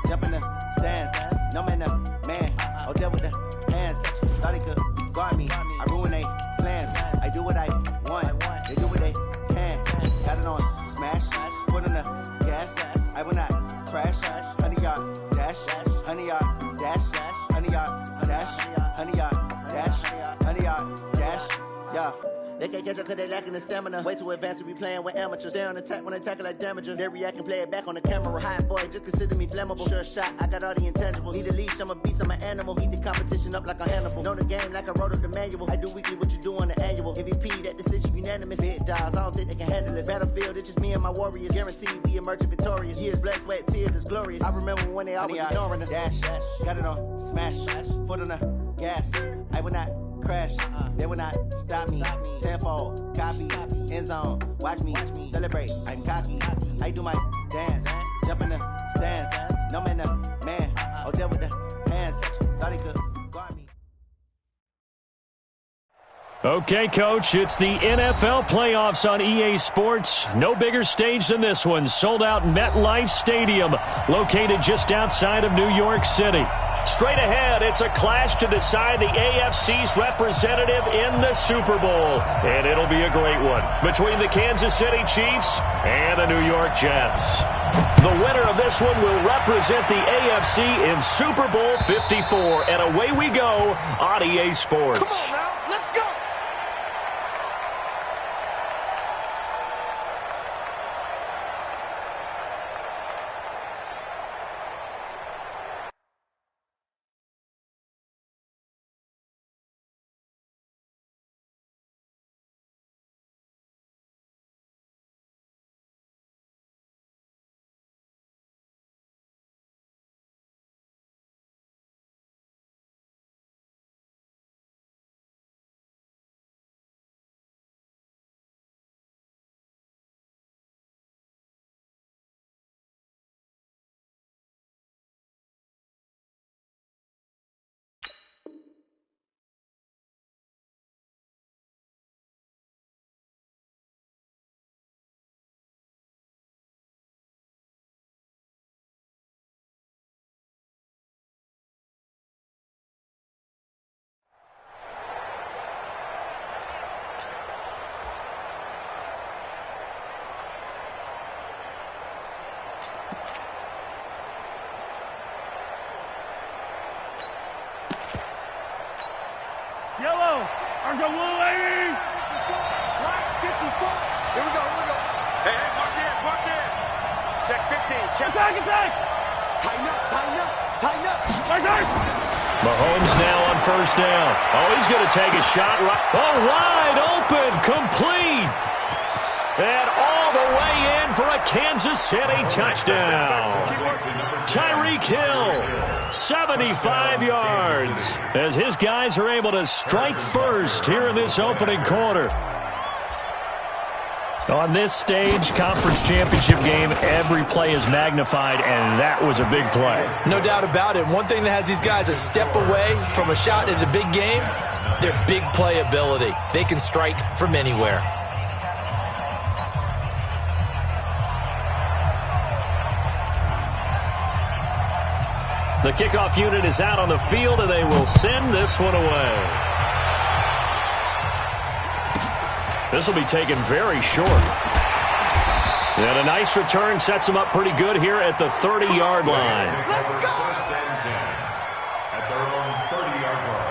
jump in the stands. No man, man. Oh, there with the hands. Thought he could guard me. I ruin they plans. I do what I want. They do what they can. Got it on smash. Put on the gas. I will not crash. 100-yard dash. 100-yard dash. 100-yard dash. 100-yard dash. 100-yard dash. Yeah. They can't catch up cause they lacking the stamina. Way too advanced to be playing with amateurs. Stay on attack when they tackle like damager. They react and play it back on the camera. Hot boy, just consider me flammable. Sure shot, I got all the intangibles. Need a leash, I'm a beast, I'm an animal. Eat the competition up like a Hannibal. Know the game like I wrote up the manual. I do weekly what you do on the annual. MVP, that decision unanimous. Hit dials, I don't think they can handle it. Battlefield, it's just me and my warriors. Guaranteed we emerging victorious. Years, blood, sweat, tears, it's glorious. I remember when they always ignoring us. Dash, got it on smash. Foot on the gas. I will not crash, they will not stop me. Tenfold, copy, end zone, watch me celebrate. I'm cocky, I do my dance, jump in the stands. No man, man. Oh, there with the hands. Thought he could guard me. Okay, Coach, it's the NFL playoffs on EA Sports. No bigger stage than this one. Sold out MetLife Stadium, located just outside of New York City. Straight ahead, it's a clash to decide the AFC's representative in the Super Bowl. And it'll be a great one between the Kansas City Chiefs and the New York Jets. The winner of this one will represent the AFC in Super Bowl 54. And away we go on EA Sports. Come on now, let's go! Yellow, our go blue, ladies! Black 54. Here we go. Hey, march in. Check 15, check. Attack! Tighten up. Right. Mahomes now on first down. Oh, he's going to take a shot. Oh, wide open, complete. And all the way in for a Kansas City touchdown. Tyreek Hill, 75 yards, as his guys are able to strike first here in this opening quarter. On this stage, conference championship game, every play is magnified, and that was a big play. No doubt about it. One thing that has these guys a step away from a shot at a big game, their big play ability. They can strike from anywhere. The kickoff unit is out on the field, and they will send this one away. This will be taken very short. And a nice return sets them up pretty good here at the 30-yard line. Let's go! At their own 30-yard line.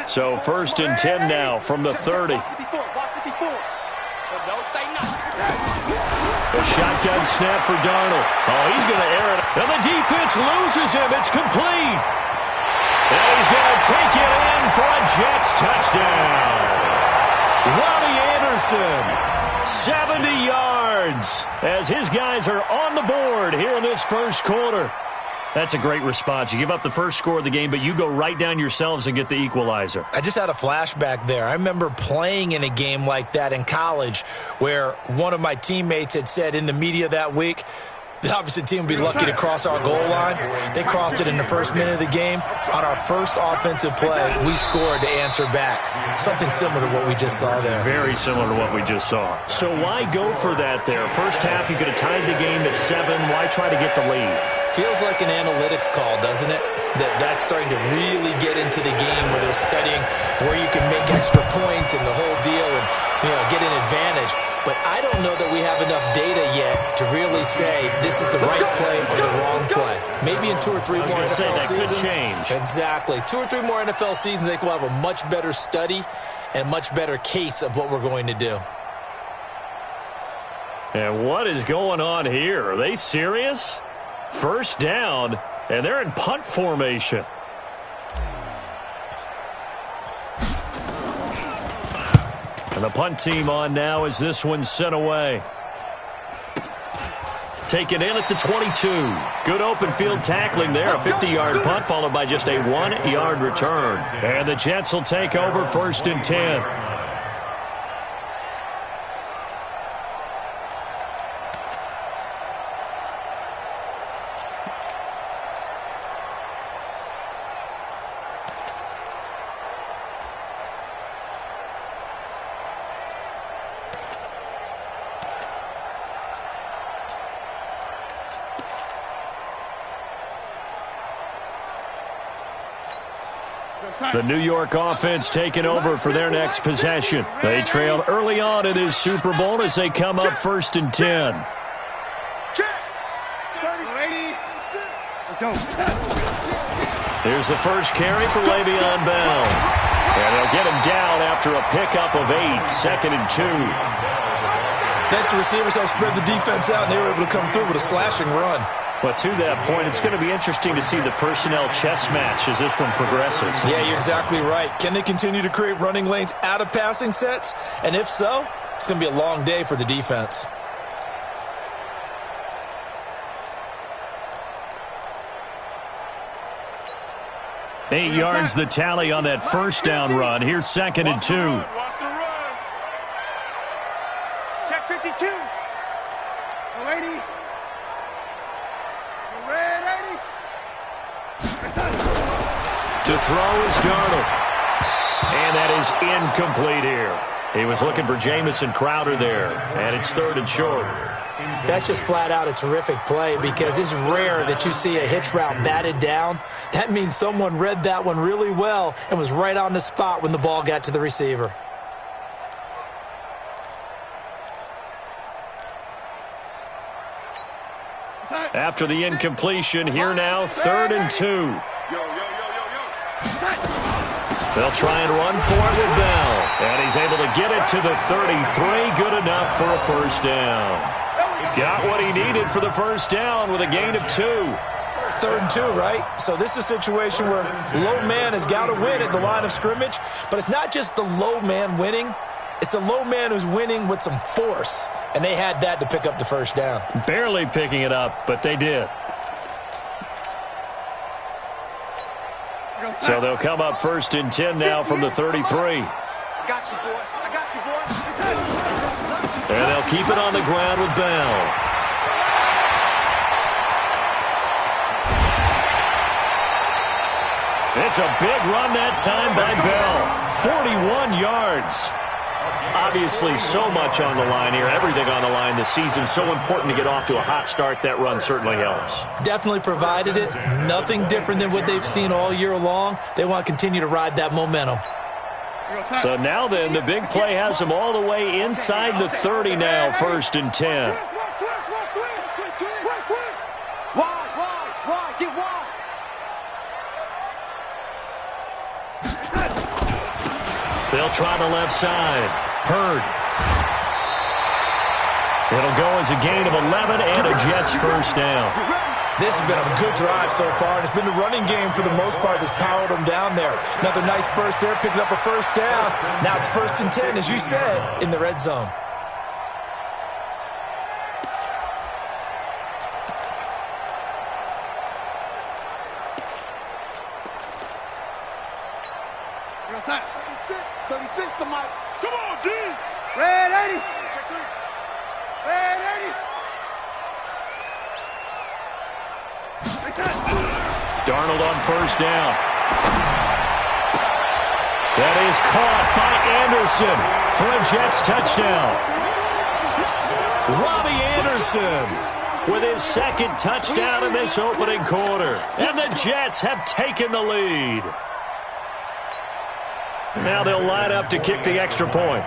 So first and 10 now from the 30. A shotgun snap for Darnold. Oh, he's going to air it. And the defense loses him. It's complete. And he's going to take it in for a Jets touchdown. Robbie Anderson, 70 yards, as his guys are on the board here in this first quarter. That's a great response. You give up the first score of the game, but you go right down yourselves and get the equalizer. I just had a flashback there. I remember playing in a game like that in college where one of my teammates had said in the media that week The opposite team will be lucky to cross our goal line. They crossed it in the first minute of the game. On our first offensive play, we scored to answer back. Something similar to what we just saw there. Very similar to what we just saw. So why go for that there? First half, you could have tied the game at 7. Why try to get the lead? Feels like an analytics call, doesn't it? That's starting to really get into the game where they're studying where you can make extra points and the whole deal and, get an advantage. But I don't know that we have enough data yet to really say this is the right play or the wrong play. Maybe in 2 or 3 more NFL seasons. Could change. Exactly. 2 or 3 more NFL seasons, I think we'll have a much better study and a much better case of what we're going to do. And what is going on here? Are they serious? First down, and they're in punt formation. And the punt team on now as this one's sent away. Taken in at the 22. Good open field tackling there. A 50-yard punt followed by just a 1-yard return. And the Jets will take over first and 10. The New York offense taking over for their next possession. They trailed early on in this Super Bowl as they come up first and 10. Here's the first carry for Le'Veon Bell. And they'll get him down after a pickup of 8, second and 2. Thanks to receivers helped spread the defense out, and they were able to come through with a slashing run. But to that point, it's going to be interesting to see the personnel chess match as this one progresses. Yeah, you're exactly right. Can they continue to create running lanes out of passing sets? And if so, it's going to be a long day for the defense. Eight yards the tally on that first down run. Here's second and 2. Check 52. Lady. To throw is Darnold. And that is incomplete here. He was looking for Jamison Crowder there. And it's third and short. That's just flat out a terrific play because it's rare that you see a hitch route batted down. That means someone read that one really well and was right on the spot when the ball got to the receiver. After the incompletion, here now, third and 2. They'll try and run for it with Bell. And he's able to get it to the 33. Good enough for a first down. Got what he needed for the first down with a gain of 2. Third and 2, right? So this is a situation where low man has got to win at the line of scrimmage. But it's not just the low man winning. It's the low man who's winning with some force. And they had that to pick up the first down. Barely picking it up, but they did. So they'll come up first and 10 now from the 33. I got you, boy. I got you, boy. And they'll keep it on the ground with Bell. It's a big run that time by Bell. 41 yards. Obviously, so much on the line here. Everything on the line this season. So important to get off to a hot start. That run certainly helps. Definitely provided it. Nothing different than what they've seen all year long. They want to continue to ride that momentum. So now then, the big play has them all the way inside the 30 now, first and 10. Wide, get wide. They'll try the left side. Hurd. It'll go as a gain of 11 and a Jets first down. This has been a good drive so far, and it's been the running game for the most part that's powered them down there. Another nice burst there, picking up a first down. Now it's first and 10, as you said, in the red zone. You're outside. 36 to Mike. Come on, D. Red 80. Check 3. Red 80. Darnold on first down. That is caught by Anderson for a Jets touchdown. Robbie Anderson with his second touchdown in this opening quarter. And the Jets have taken the lead. Now they'll line up to kick the extra point.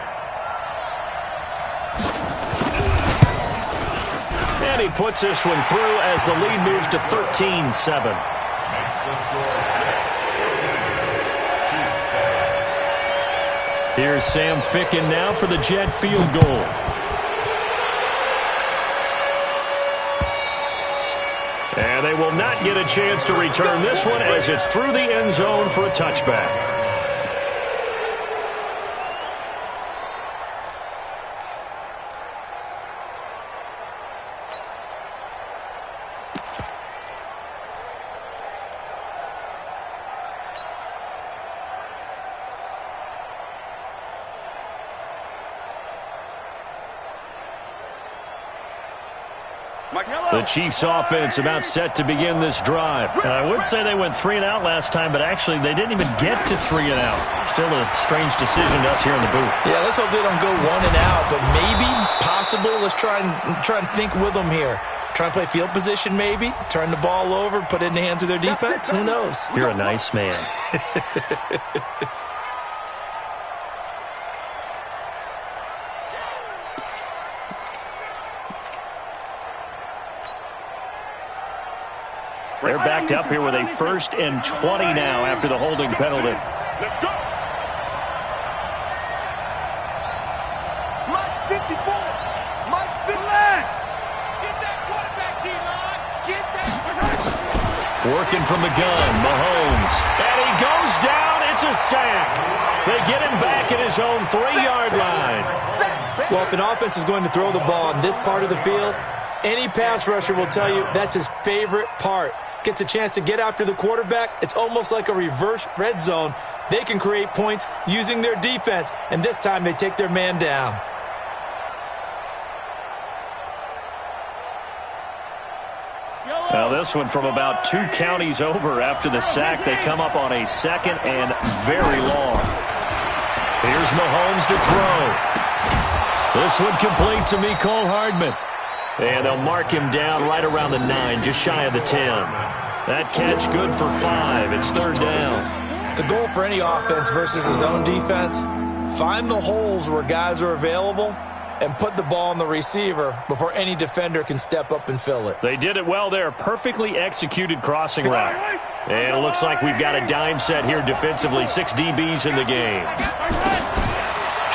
And he puts this one through as the lead moves to 13-7. Here's Sam Ficken now for the Jet field goal. And they will not get a chance to return this one as it's through the end zone for a touchback. The Chiefs offense about set to begin this drive. And I would say they went 3 and out last time, but actually they didn't even get to 3 and out. Still a strange decision to us here in the booth. Yeah, let's hope they don't go 1 and out, but maybe, possibly, let's try and think with them here. Try and play field position maybe, turn the ball over, put it in the hands of their defense. Who knows? You're a nice man. They're backed up here with a 1st and 20 now after the holding penalty. Let's go. Mike 54. Mike 50. Get that quarterback, D-line. Get that. Working from the gun, Mahomes. And he goes down. It's a sack. They get him back at his own 3-yard line. Well, if an offense is going to throw the ball in this part of the field, any pass rusher will tell you that's his favorite part. Gets a chance to get after the quarterback. It's almost like a reverse red zone. They can create points using their defense, and this time they take their man down. Now this one from about 2 counties over after the sack. They come up on a 2nd and very long. Here's Mahomes to throw. This one complete to Mecole Hardman. And they'll mark him down right around the 9, just shy of the 10. That catch good for 5. It's 3rd down. The goal for any offense versus his own defense, find the holes where guys are available and put the ball on the receiver before any defender can step up and fill it. They did it well there. Perfectly executed crossing route. And it looks like we've got a dime set here defensively. 6 DBs in the game.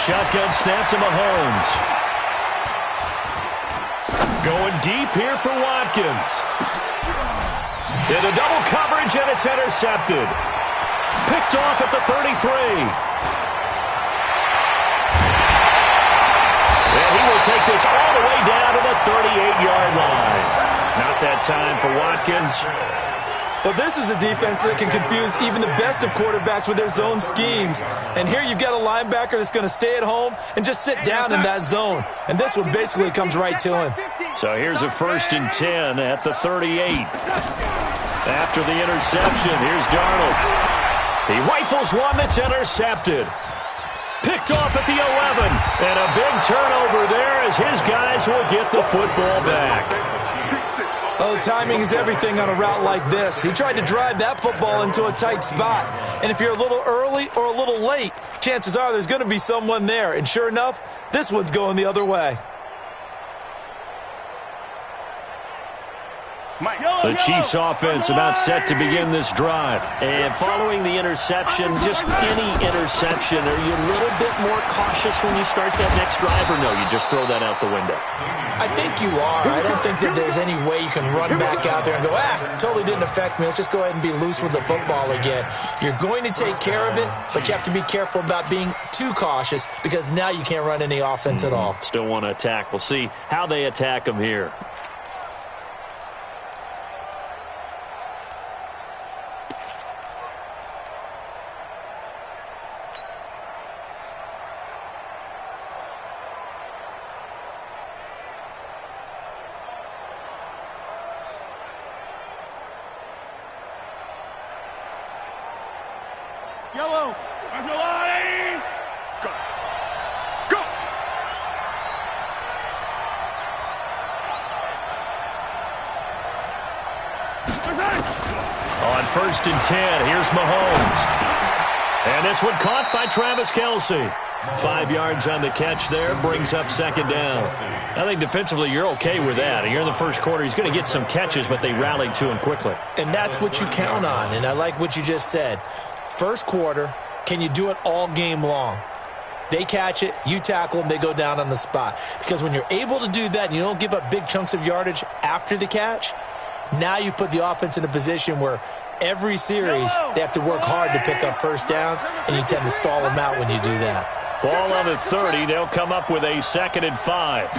Shotgun snap to Mahomes. Going deep here for Watkins. Into double coverage, and it's intercepted. Picked off at the 33. And he will take this all the way down to the 38-yard line. Not that time for Watkins. Well, this is a defense that can confuse even the best of quarterbacks with their zone schemes. And here you've got a linebacker that's going to stay at home and just sit down in that zone. And this one basically comes right to him. So here's a 1st and 10 at the 38. After the interception, here's Darnold. He rifles one that's intercepted. Picked off at the 11. And a big turnover there as his guys will get the football back. Oh, timing is everything on a route like this. He tried to drive that football into a tight spot. And if you're a little early or a little late, chances are there's going to be someone there. And sure enough, this one's going the other way. The Chiefs offense about set to begin this drive. And following the interception, just any interception, are you a little bit more cautious when you start that next drive, or no, you just throw that out the window? I think you are. I don't think that there's any way you can run back out there and go, totally didn't affect me. Let's just go ahead and be loose with the football again. You're going to take care of it, but you have to be careful about being too cautious because now you can't run any offense at all. Still want to attack. We'll see how they attack them here. Yellow. Marshall, Go. Go. On 1st and 10, here's Mahomes. And this one caught by Travis Kelce. 5 yards on the catch there, brings up 2nd down. I think defensively you're okay with that. You're in the first quarter. He's going to get some catches, but they rallied to him quickly. And that's what you count on, and I like what you just said. First quarter, can you do it all game long? They catch it, you tackle them, they go down on the spot. Because when you're able to do that and you don't give up big chunks of yardage after the catch, now you put the offense in a position where every series they have to work hard to pick up first downs, and you tend to stall them out when you do that. Ball on the 30. They'll come up with a 2nd and 5.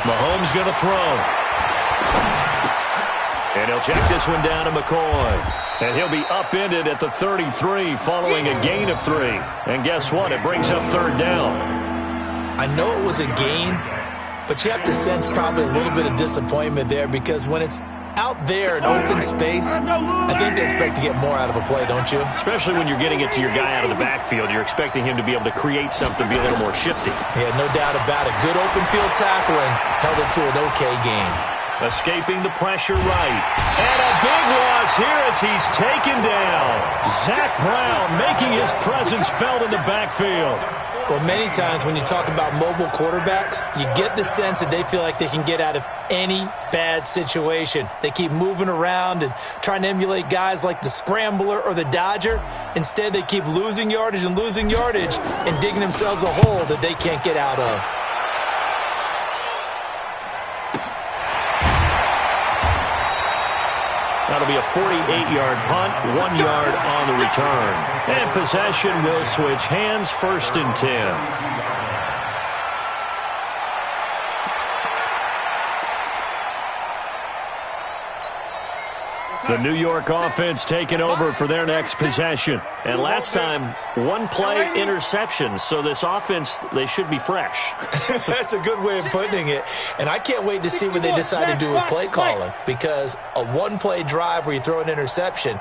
Mahomes going to throw. And he'll check this one down to McCoy. And he'll be upended at the 33 following a gain of 3. And guess what? It brings up 3rd down. I know it was a gain, but you have to sense probably a little bit of disappointment there, because when it's out there in open space, I think they expect to get more out of a play, don't you? Especially when you're getting it to your guy out of the backfield. You're expecting him to be able to create something, be a little more shifty. Yeah, no doubt about it. Good open field tackling held it to an okay game. Escaping the pressure right. And a big loss here as he's taken down. Zach Brown making his presence felt in the backfield. Well, many times when you talk about mobile quarterbacks, you get the sense that they feel like they can get out of any bad situation. They keep moving around and trying to emulate guys like the Scrambler or the Dodger. Instead, they keep losing yardage and digging themselves a hole that they can't get out of. That'll be a 48-yard punt, 1 yard on the return. And possession will switch hands, 1st and 10. The New York offense taking over for their next possession. And last time, 1-play interception. So this offense, they should be fresh. That's a good way of putting it. And I can't wait to see what they decide to do with play calling. Because a 1-play drive where you throw an interception,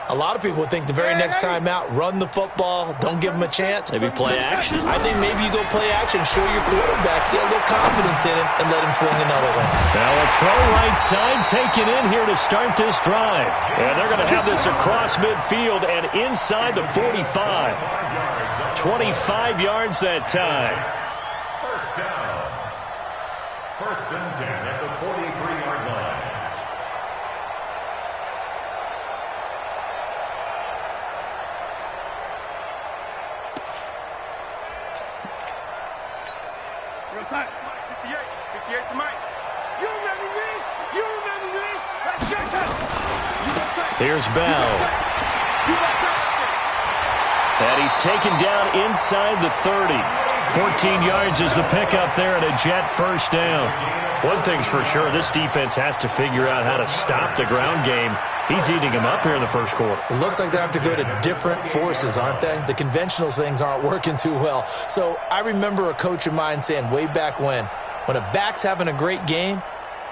a lot of people would think the very next time out, run the football, don't give them a chance. Maybe play action. I think maybe you go play action, show your quarterback, get a little confidence in him, and let him fling another one. Now a throw right side taken in here to start this drive. And they're going to have this across midfield and inside the 45. 25 yards that time. First down. 1st and 10 at the 43-yard line. Side. 58. 58 to Mike. You remember me? You remember me? That's Jackson. Here's Bell. And he's taken down inside the 30. 14 yards is the pickup there and a Jet 1st down. One thing's for sure, this defense has to figure out how to stop the ground game. He's eating him up here in the first quarter. It looks like they have to go to different forces, aren't they? The conventional things aren't working too well. So I remember a coach of mine saying way back when a back's having a great game,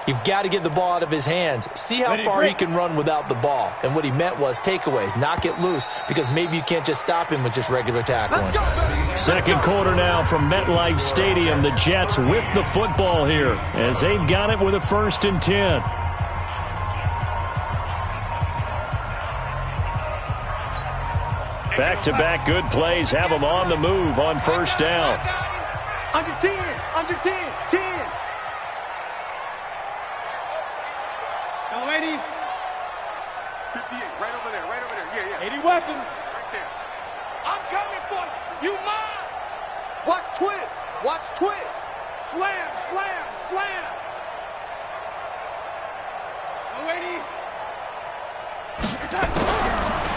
you've got to get the ball out of his hands. See how far he can run without the ball. And what he meant was takeaways, knock it loose, because maybe you can't just stop him with just regular tackling. Second quarter now from MetLife Stadium. The Jets with the football here as they've got it with a 1st and 10. Back-to-back good plays have them on the move on 1st down. Under 10. Under 10. 10. Hello, 80. 58. Right over there. Right over there. Yeah. 80 weapon. Right there. I'm coming for you. You mine. Watch twist. Watch twist. Slam, slam, slam. Hello, 80.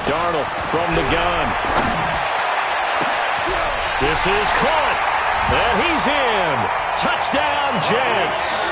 Darnold from the gun. This is caught. And he's in. Touchdown, Jets.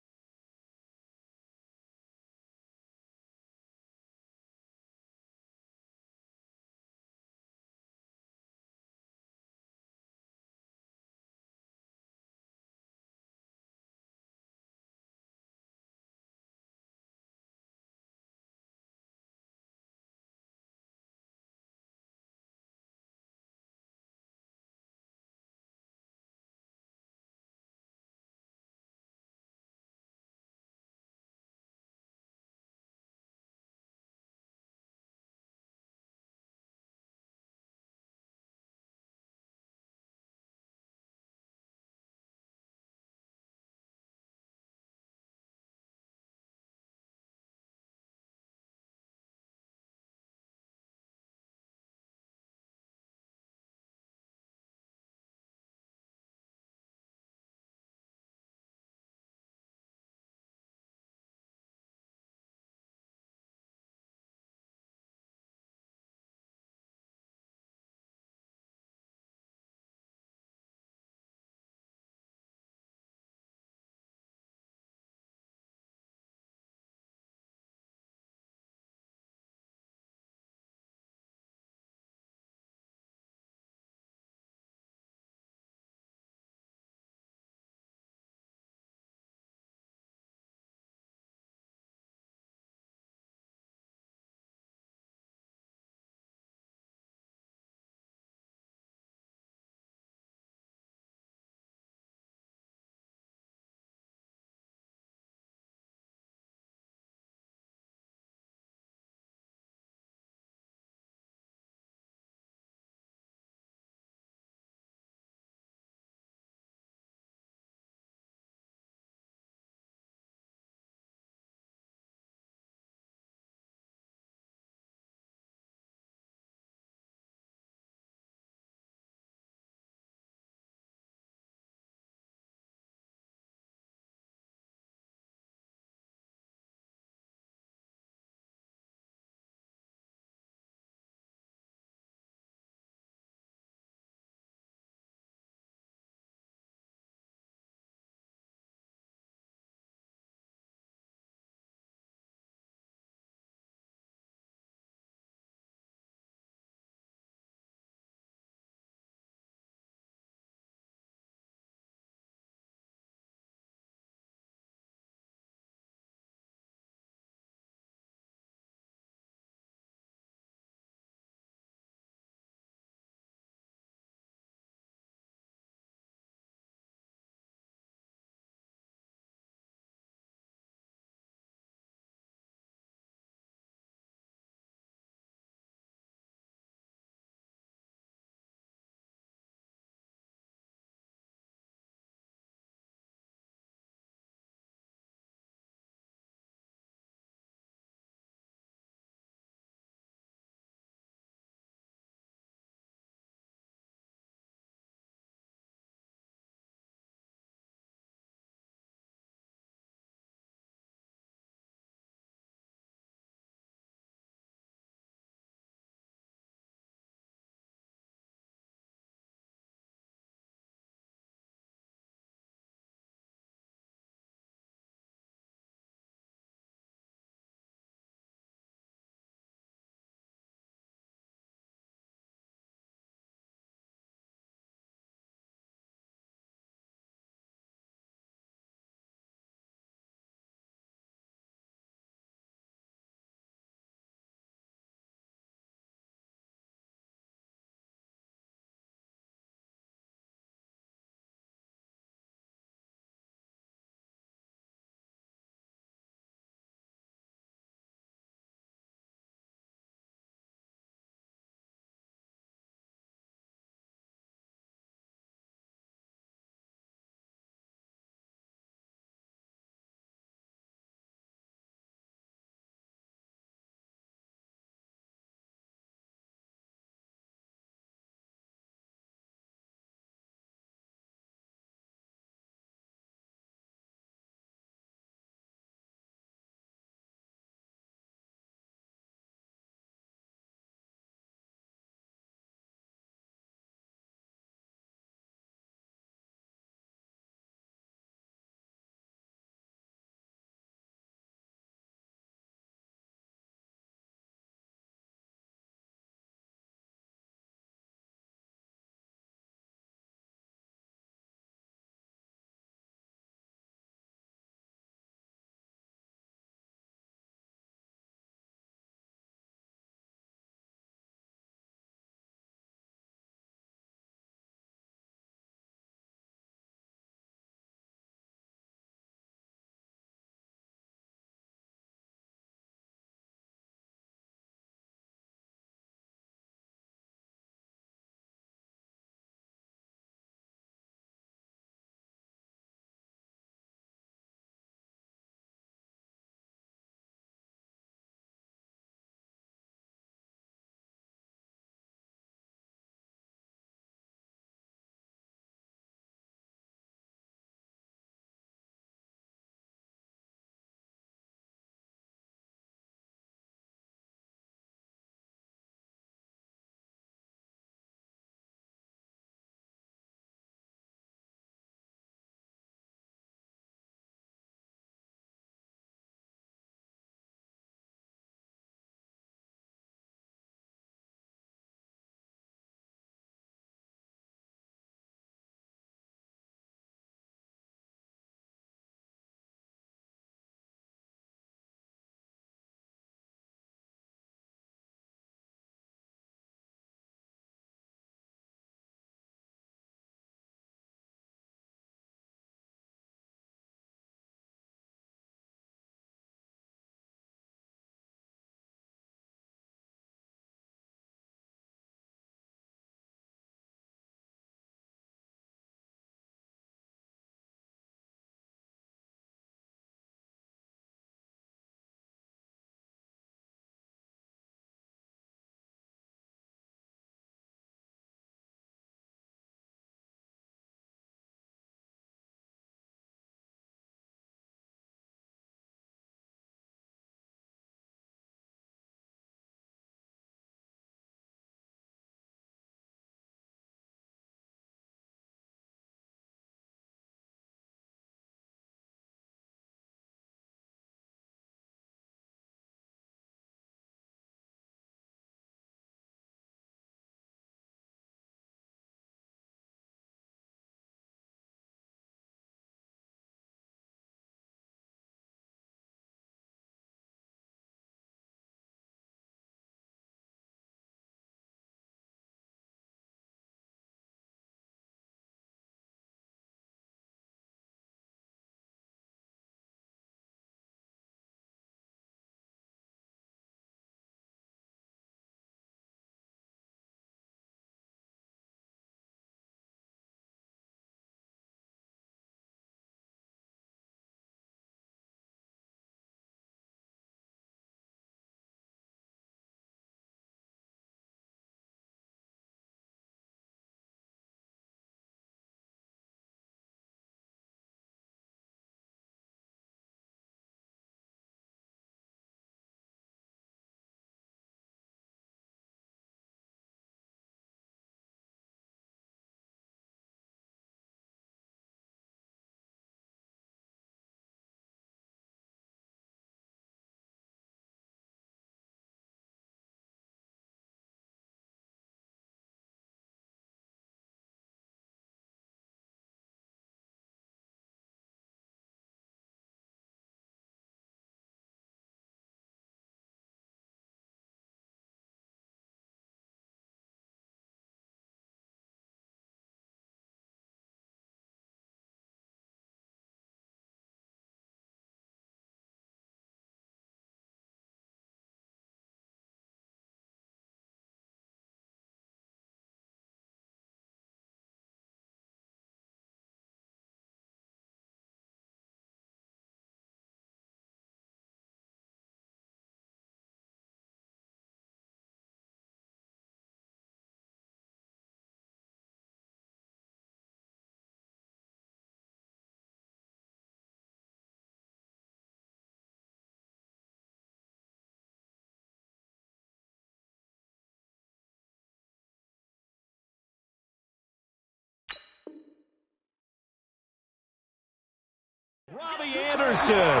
Robbie Anderson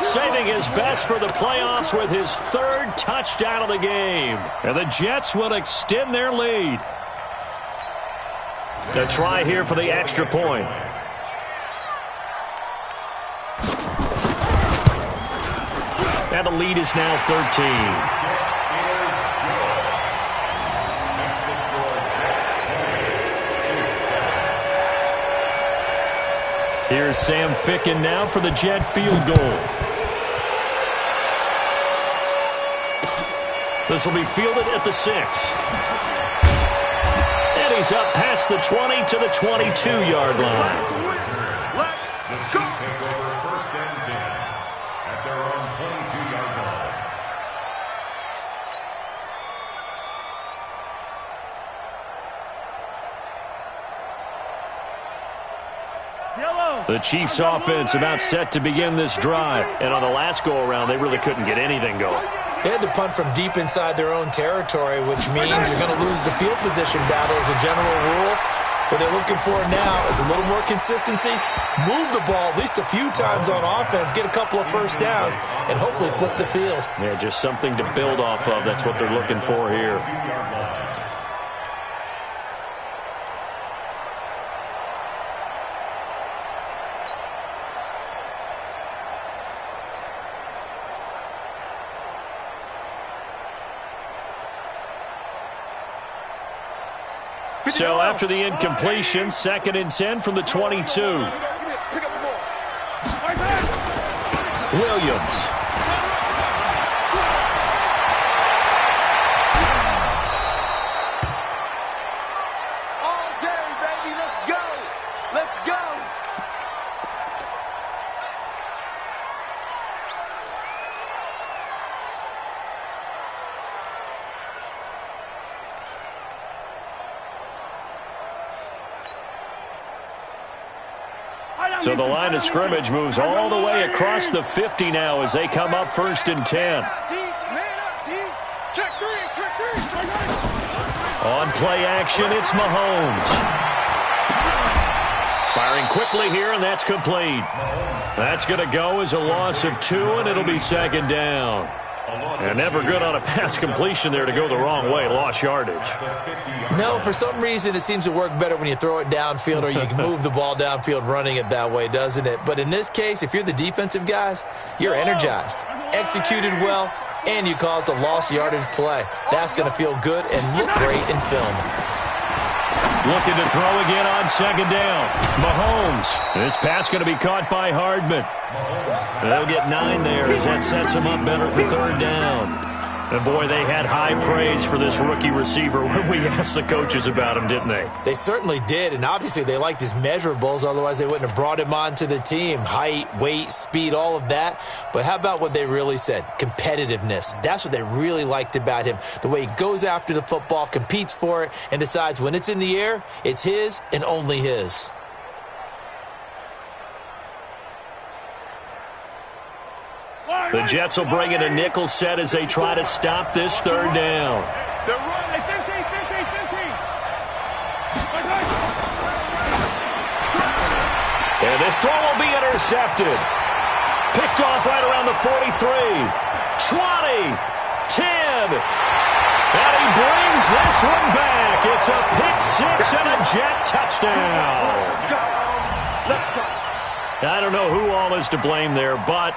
saving his best for the playoffs with his third touchdown of the game. And the Jets will extend their lead. The try here for the extra point. And the lead is now 13. Here's Sam Ficken now for the Jet field goal. This will be fielded at the 6. And he's up past the 20 to the 22-yard line. The Chiefs take over 1st and 10 at their own 22-yard line. The Chiefs offense about set to begin this drive. And on the last go-around, they really couldn't get anything going. They had to punt from deep inside their own territory, which means you're going to lose the field position battle as a general rule. What they're looking for now is a little more consistency, move the ball at least a few times on offense, get a couple of first downs, and hopefully flip the field. Yeah, just something to build off of. That's what they're looking for here. So after the incompletion, 2nd and 10 from the 22. Williams. All day, baby. Let's go. Let's go. So the line of scrimmage moves all the way across the 50 now as they come up 1st and 10. On play action, it's Mahomes. Firing quickly here, and that's complete. That's going to go as a loss of 2, and it'll be 2nd down. And never good on a pass completion there to go the wrong way. Lost yardage. No, for some reason it seems to work better when you throw it downfield or you can move the ball downfield running it that way, doesn't it? But in this case, if you're the defensive guys, you're energized, executed well, and you caused a lost yardage play. That's going to feel good and look great in film. Looking to throw again on 2nd down. Mahomes. This pass going to be caught by Hardman. They'll get 9 there as that sets him up better for 3rd down. And boy, they had high praise for this rookie receiver when we asked the coaches about him, didn't they? They certainly did, and obviously they liked his measurables, otherwise they wouldn't have brought him onto the team. Height, weight, speed, all of that. But how about what they really said? Competitiveness. That's what they really liked about him. The way he goes after the football, competes for it, and decides when it's in the air, it's his and only his. The Jets will bring in a nickel set as they try to stop this 3rd down. They're running. 15. And this throw will be intercepted. Picked off right around the 43. 20. 10. And he brings this one back. It's a pick 6 and a Jet touchdown. Let's go. I don't know who all is to blame there, but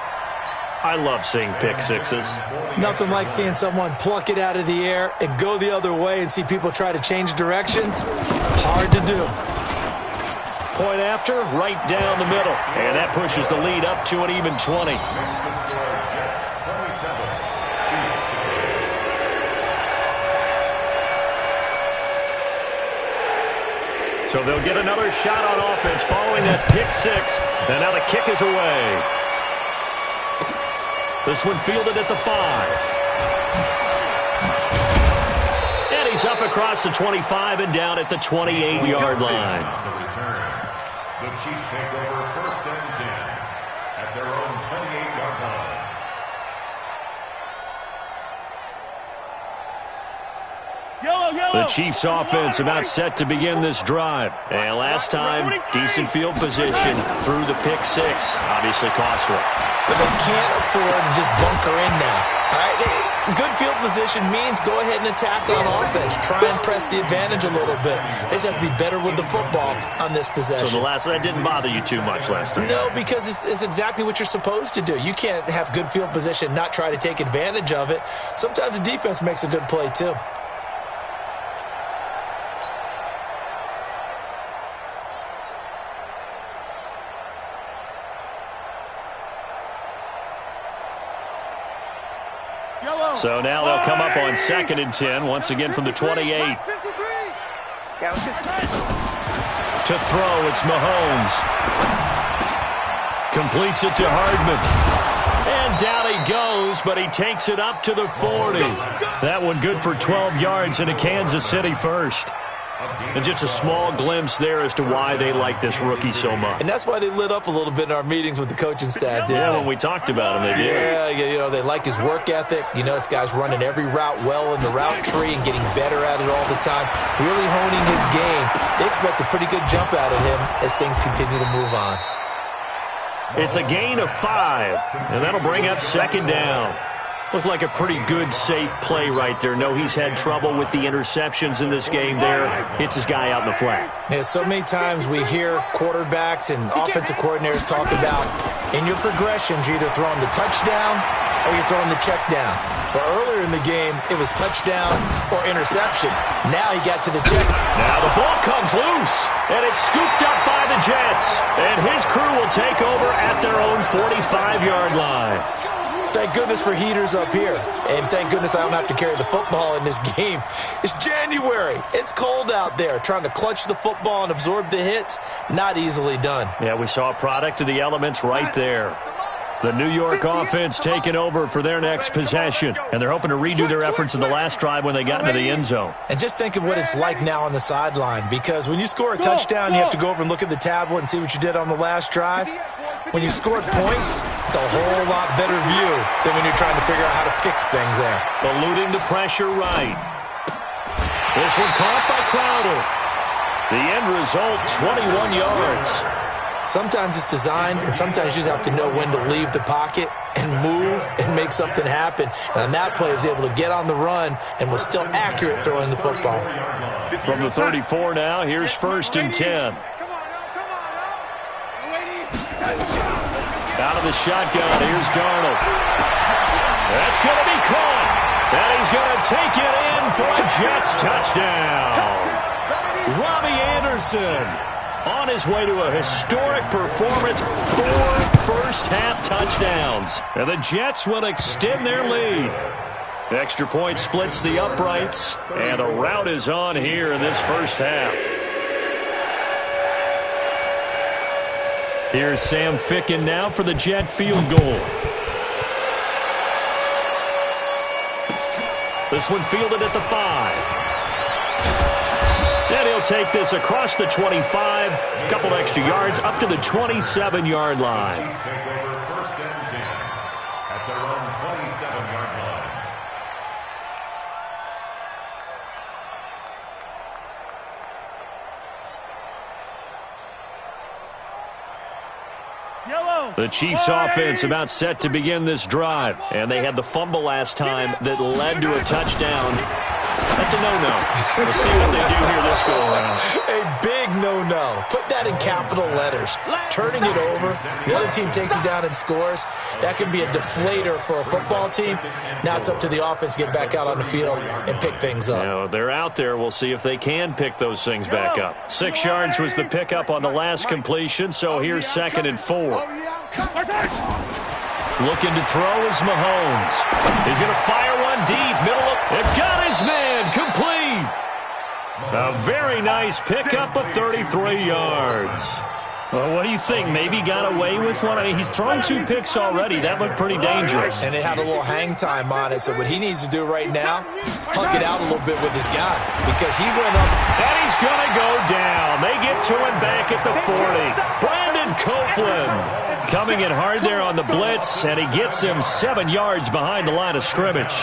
I love seeing pick 6s. Nothing like seeing someone pluck it out of the air and go the other way and see people try to change directions. Hard to do. Point after, right down the middle. And that pushes the lead up to an even 20. So they'll get another shot on offense following that pick 6. And now the kick is away. This one fielded at the 5. And he's up across the 25 and down at the 28-yard line. The Chiefs take over 1st and 10 at their own 28-yard line. Yellow. The Chiefs offense about set to begin this drive. And last time, decent field position through the pick six. Obviously costly. But they can't afford to just bunker in now. All right, good field position means go ahead and attack on offense. Try and press the advantage a little bit. They just have to be better with the football on this possession. So that didn't bother you too much last time? No, because it's exactly what you're supposed to do. You can't have good field position and not try to take advantage of it. Sometimes the defense makes a good play too. So now they'll come up on 2nd and 10, once again from the 28. To throw, it's Mahomes. Completes it to Hardman. And down he goes, but he takes it up to the 40. That one good for 12 yards into Kansas City first. And just a small glimpse there as to why they like this rookie so much. And that's why they lit up a little bit in our meetings with the coaching staff, didn't they? When we talked about him, they did. Yeah, they like his work ethic. This guy's running every route well in the route tree and getting better at it all the time, really honing his game. They expect a pretty good jump out of him as things continue to move on. It's a gain of 5, and that'll bring up 2nd down. Looked like a pretty good, safe play right there. No, he's had trouble with the interceptions in this game there. Hits his guy out in the flat. Yeah, so many times we hear quarterbacks and offensive coordinators talk about in your progressions, you're either throwing the touchdown or you're throwing the check down. But earlier in the game, it was touchdown or interception. Now he got to the check. Now the ball comes loose, and it's scooped up by the Jets. And his crew will take over at their own 45-yard line. Thank goodness for heaters up here. And thank goodness I don't have to carry the football in this game. It's January. It's cold out there. Trying to clutch the football and absorb the hits, not easily done. Yeah, we saw a product of the elements right there. The New York offense taking over for their next possession. And they're hoping to redo their efforts in the last drive when they got into the end zone. And just think of what it's like now on the sideline. Because when you score a touchdown, you have to go over and look at the tablet and see what you did on the last drive. When you scored points, it's a whole lot better view than when you're trying to figure out how to fix things there. Eluding the pressure right. This one caught by Crowder. The end result, 21 yards. Sometimes it's designed, and sometimes you just have to know when to leave the pocket and move and make something happen. And on that play, he was able to get on the run and was still accurate throwing the football. From the 34 now, here's 1st and 10. Out of the shotgun, here's Darnold. That's going to be caught. And he's going to take it in for a Jets touchdown. Robbie Anderson on his way to a historic performance, 4 first-half touchdowns. And the Jets will extend their lead. Extra point splits the uprights, and the rout is on here in this first half. Here's Sam Ficken now for the Jet field goal. This one fielded at the 5. And he'll take this across the 25, a couple extra yards up to the 27-yard line. Chiefs take over 1st and 10 at their own 27-yard line. The Chiefs offense about set to begin this drive. And they had the fumble last time that led to a touchdown. That's a no-no. We'll see what they do here this go-around. A big no-no. Put that in capital letters. Turning it over, the other team takes it down and scores. That can be a deflator for a football team. Now it's up to the offense to get back out on the field and pick things up. You know, they're out there. We'll see if they can pick those things back up. 6 yards was the pickup on the last completion, so here's 2nd and 4. Looking to throw is Mahomes. He's going to fire one deep. Middle of... They've got his man. Complete. A very nice pickup of 33 yards. Well, what do you think? Maybe got away with one? I mean, he's thrown 2 picks already. That looked pretty dangerous. And it had a little hang time on it. So what he needs to do right now, hug it out a little bit with his guy. Because he went up. And he's going to go down. They get to him back at the 40. Brandon Copeland coming in hard there on the blitz. And he gets him 7 yards behind the line of scrimmage.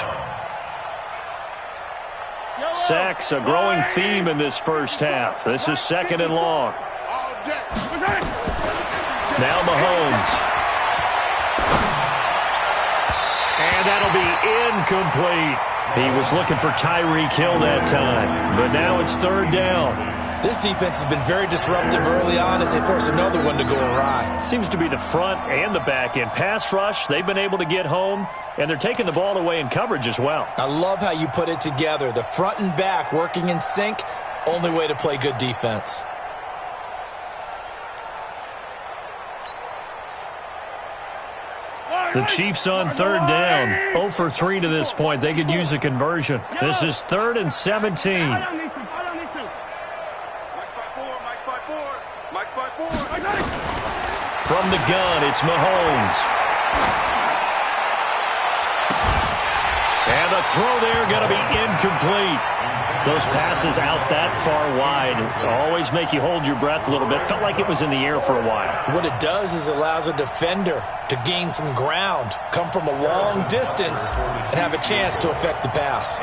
sacks, a growing theme in this first half. This is 2nd and long. Now Mahomes. And that'll be incomplete. He was looking for Tyreek Hill that time, but now it's 3rd down. This defense has been very disruptive early on as they force another one to go awry. Seems to be the front and the back end. Pass rush, they've been able to get home, and they're taking the ball away in coverage as well. I love how you put it together. The front and back working in sync, only way to play good defense. The Chiefs on 3rd down. 0 for 3 to this point. They could use a conversion. This is 3rd and 17. From the gun, it's Mahomes. And the throw there going to be incomplete. Those passes out that far wide always make you hold your breath a little bit. Felt like it was in the air for a while. What it does is it allows a defender to gain some ground, come from a long distance, and have a chance to affect the pass.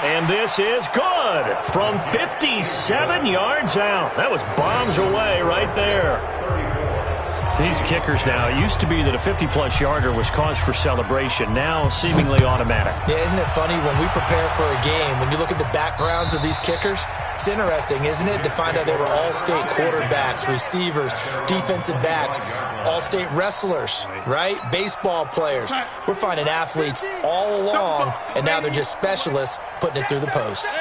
And this is good from 57 yards out. That was bombs away right there. These kickers now, it used to be that a 50-plus yarder was cause for celebration. Now seemingly automatic. Yeah, isn't it funny when we prepare for a game, when you look at the backgrounds of these kickers, it's interesting, isn't it, to find out they were all-state quarterbacks, receivers, defensive backs, all-state wrestlers, right? Baseball players. We're finding athletes all along, and now they're just specialists putting it through the posts.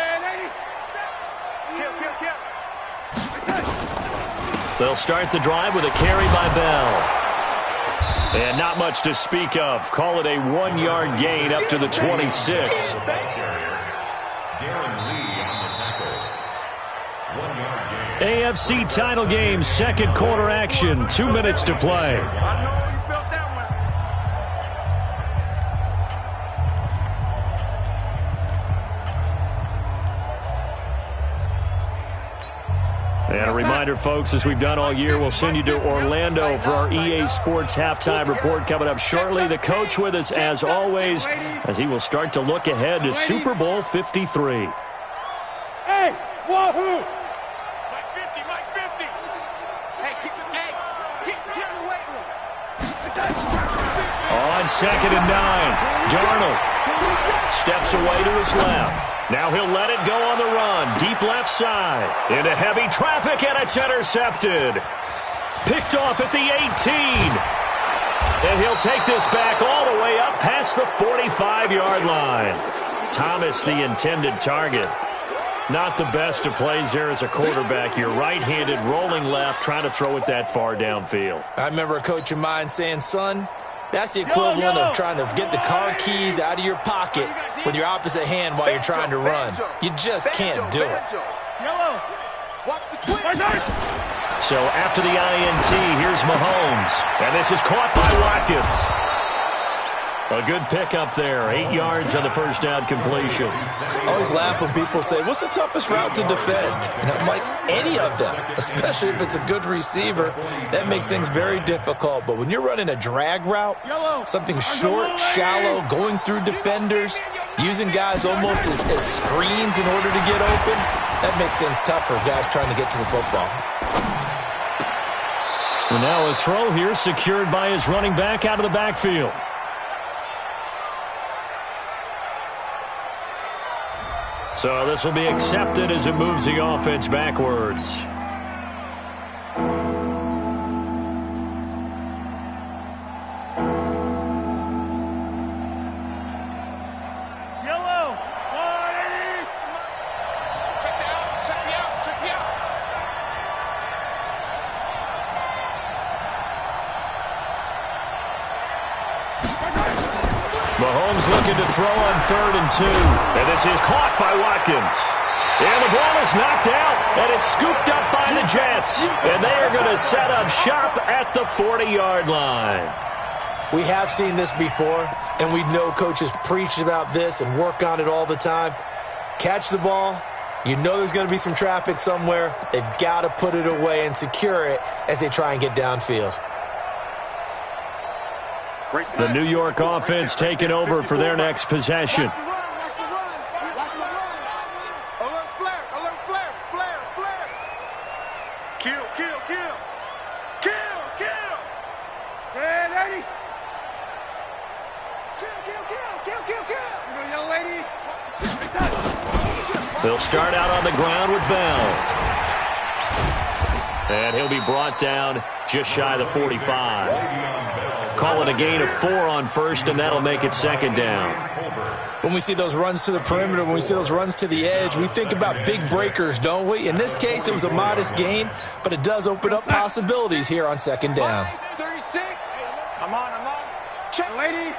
They'll start the drive with a carry by Bell. And not much to speak of. Call it a 1-yard gain up to the 26. AFC title game, 2nd quarter action. 2 minutes to play. And a reminder, folks, as we've done all year, we'll send you to Orlando for our EA Sports halftime report coming up shortly. The coach with us, as always, as he will start to look ahead to Super Bowl 53. Hey, wahoo! Mike 50, Mike 50. Hey, get in the weight room. On 2nd and 9, Darnold steps away to his left. Now he'll let it go on the run. Deep left side. Into heavy traffic, and it's intercepted. Picked off at the 18. And he'll take this back all the way up past the 45-yard line. Thomas, the intended target. Not the best of plays there as a quarterback. You're right-handed, rolling left, trying to throw it that far downfield. I remember a coach of mine saying, son, that's the equivalent of trying to get the car keys out of your pocket with your opposite hand while you're trying to run. You just can't do it. So after the INT, here's Mahomes. And this is caught by Watkins. A good pickup there. 8 yards on the first down completion. I always laugh when people say, what's the toughest route to defend? And I'm like, any of them, especially if it's a good receiver. That makes things very difficult. But when you're running a drag route, something short, shallow, going through defenders, using guys almost as screens in order to get open, that makes things tougher, guys trying to get to the football. Well, now a throw here secured by his running back out of the backfield. So this will be accepted as it moves the offense backwards. Yellow, 180. Check the out, check the out, check the out. Mahomes looking to throw on 3rd and 2. And this is caught by Watkins. And the ball is knocked out, and it's scooped up by the Jets. And they are going to set up shop at the 40-yard line. We have seen this before, and we know coaches preach about this and work on it all the time. Catch the ball. You know there's going to be some traffic somewhere. They've got to put it away and secure it as they try and get downfield. The New York offense taking over for their next possession. They'll start out on the ground with Bell. And he'll be brought down just shy of the 45. Call it a gain of 4 on first, and that'll make it second down. When we see those runs to the perimeter, when we see those runs to the edge, we think about big breakers, don't we? In this case, it was a modest gain, but it does open up possibilities here on second down. 36. Come on. Check, lady.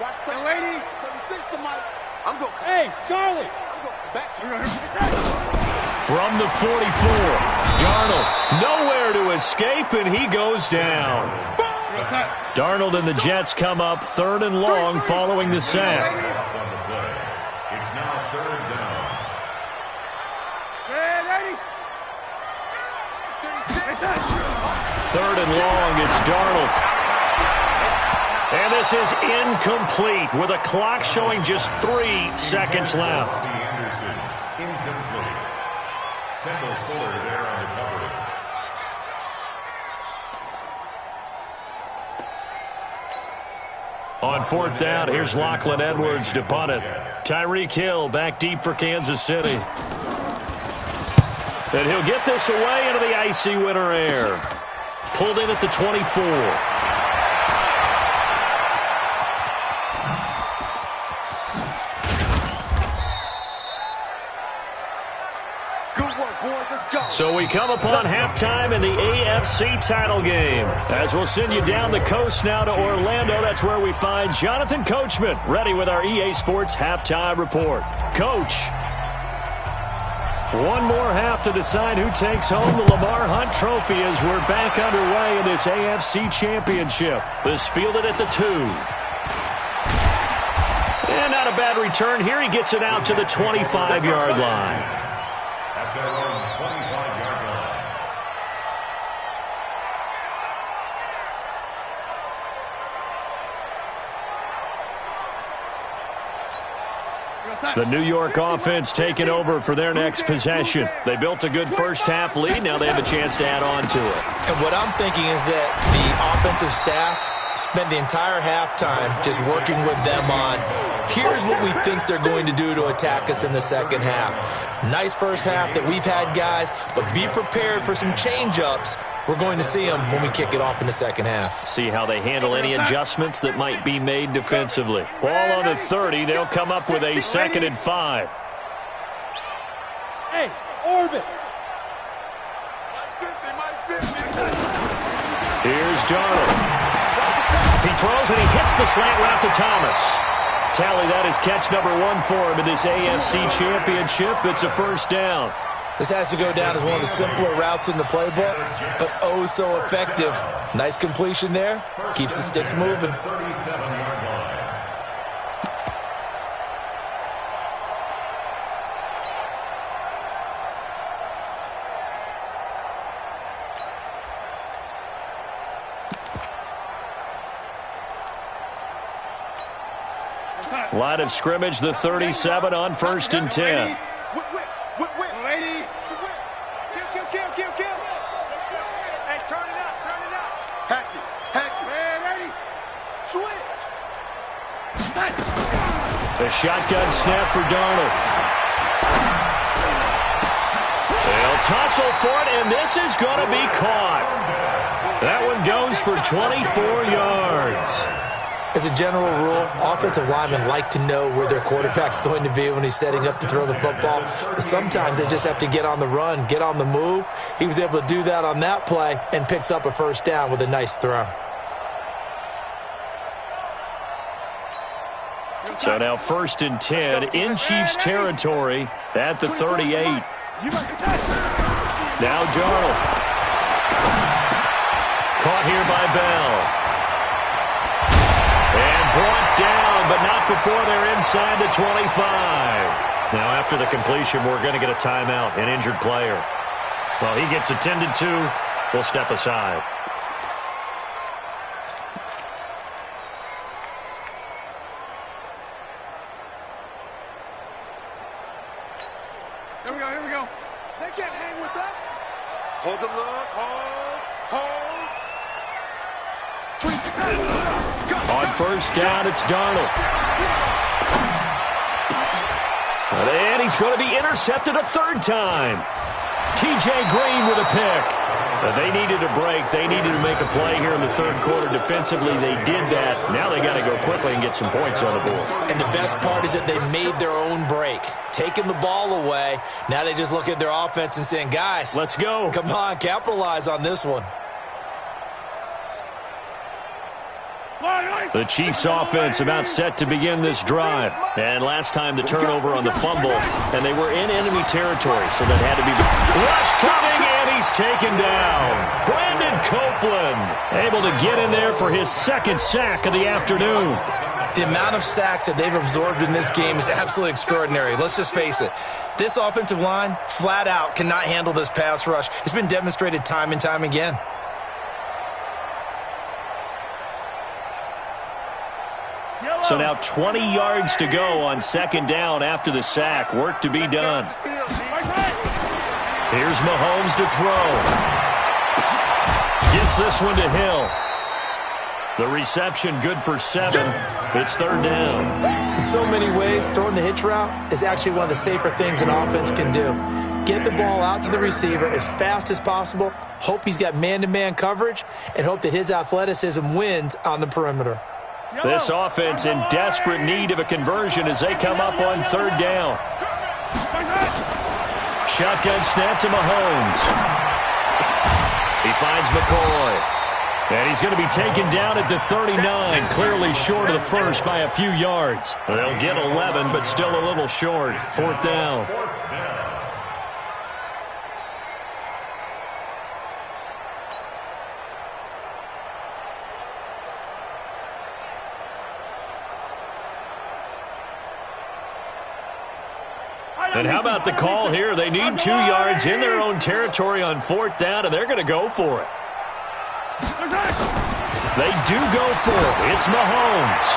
Watch the lady. 36 to Mike. I'm going. Hey, Charlie. I'm going back to you. From the 44, Darnold nowhere to escape, and he goes down. Darnold and the Jets come up 3rd and long following the sack. It's now 3rd down. 3rd and long, it's Darnold. And this is incomplete with a clock showing just 3 seconds left. Anderson, incomplete. Kendall Fuller there on the coverage. On 4th down, here's Lachlan Edwards to punt it. Tyreek Hill back deep for Kansas City. And he'll get this away into the icy winter air. Pulled in at the 24. So we come upon halftime in the AFC title game. As we'll send you down the coast now to Orlando, that's where we find Jonathan Coachman, ready with our EA Sports halftime report. Coach, one more half to decide who takes home the Lamar Hunt Trophy as we're back underway in this AFC Championship. This fielded at the 2. And not a bad return here. He gets it out to the 25-yard line. At their own 25-yard line. The New York offense taking over for their next possession. They built a good first-half lead. Now they have a chance to add on to it. And what I'm thinking is that the offensive staff spent the entire halftime just working with them on, here's what we think they're going to do to attack us in the second half. Nice first half that we've had, guys, but be prepared for some change-ups. We're going to see them when we kick it off in the second half. See how they handle any adjustments that might be made defensively. Ball on the 30. They'll come up with a 2nd and 5. Hey, orbit. Here's Darnold. He throws and he hits the slant route to Thomas. Tally, that is catch number 1 for him in this AFC Championship. It's a first down. This has to go down as one of the simpler routes in the playbook, but oh so effective. Nice completion there. Keeps the sticks moving. 37-yard line. Line of scrimmage, the 37 on 1st and 10. A shotgun snap for Darnold. They'll tussle for it, and this is going to be caught. That one goes for 24 yards. As a general rule, offensive linemen like to know where their quarterback's going to be when he's setting up to throw the football. But sometimes they just have to get on the run, get on the move. He was able to do that on that play and picks up a first down with a nice throw. So now 1st and 10 in Chiefs territory at the 38. Now Darnold. Caught here by Bell. And brought down, but not before they're inside the 25. Now after the completion, we're going to get a timeout, an injured player. Well, he gets attended to, will step aside. Here we go. They can't hang with us. Hold the look. Hold. On first down, it's Darnold. And he's going to be intercepted a third time. T.J. Green with a pick. They needed a break. They needed to make a play here in the third quarter. Defensively, they did that. Now they got to go quickly and get some points on the board. And the best part is that they made their own break. Taking the ball away. Now they just look at their offense and saying, guys, let's go. Come on, capitalize on this one. The Chiefs offense about set to begin this drive. And last time the turnover on the fumble, and they were in enemy territory, so that had to be the rush coming, and he's taken down. Brandon Copeland able to get in there for his second sack of the afternoon. The amount of sacks that they've absorbed in this game is absolutely extraordinary. Let's just face it. This offensive line, flat out, cannot handle this pass rush. It's been demonstrated time and time again. So now 20 yards to go on second down after the sack. Work to be done. Here's Mahomes to throw. Gets this one to Hill. The reception good for 7. It's third down. In so many ways, throwing the hitch route is actually one of the safer things an offense can do. Get the ball out to the receiver as fast as possible, hope he's got man-to-man coverage, and hope that his athleticism wins on the perimeter. This offense in desperate need of a conversion as they come up on third down. Shotgun snap to Mahomes. He finds McCoy. And he's going to be taken down at the 39, clearly short of the first by a few yards. They'll get 11, but still a little short. Fourth down. And how about the call here? They need 2 yards in their own territory on fourth down, and they're going to go for it. They do go for it. It's Mahomes.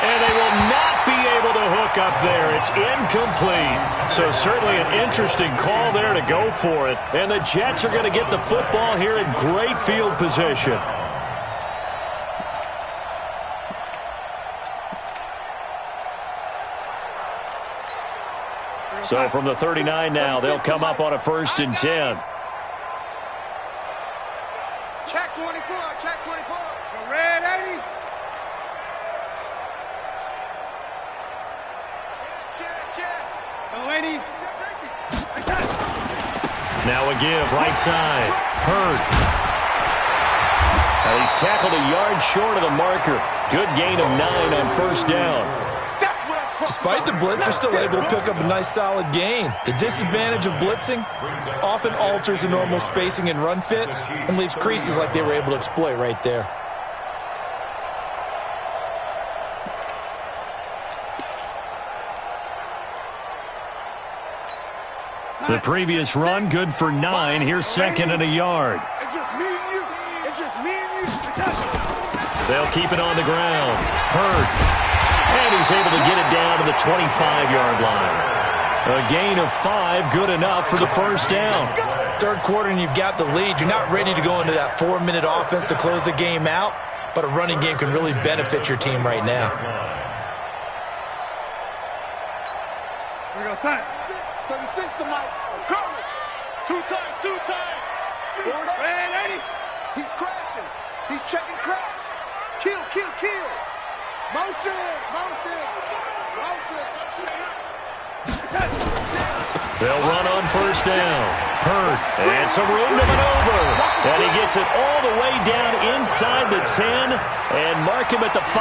And they will not be able to hook up there. It's incomplete. So certainly an interesting call there to go for it. And the Jets are going to get the football here in great field position. So from the 39 now, they'll come up on a 1st and 10. Check 24, check 24. Red 80. Check. Lady. Now a give, right side. Hurd. Well, he's tackled a yard short of the marker. Good gain of 9 on first down. Despite the blitz, they're still able to pick up a nice solid gain. The disadvantage of blitzing often alters the normal spacing and run fits and leaves creases like they were able to exploit right there. The previous run, good for 9. Here's second and a yard. It's just me and you. It's just me and you. They'll keep it on the ground. Hurd. And he's able to get it down to the 25-yard line. A gain of 5, good enough for the first down. Third quarter and you've got the lead. You're not ready to go into that 4-minute offense to close the game out, but a running game can really benefit your team right now. Here we go, son. 36 to Mike. Curry. 2 times. Red 80. He's crashing. He's checking crash. Kill. Motion. They'll run on first down. Hurd. And some room to maneuver. And he gets it all the way down inside the 10 and mark him at the 5.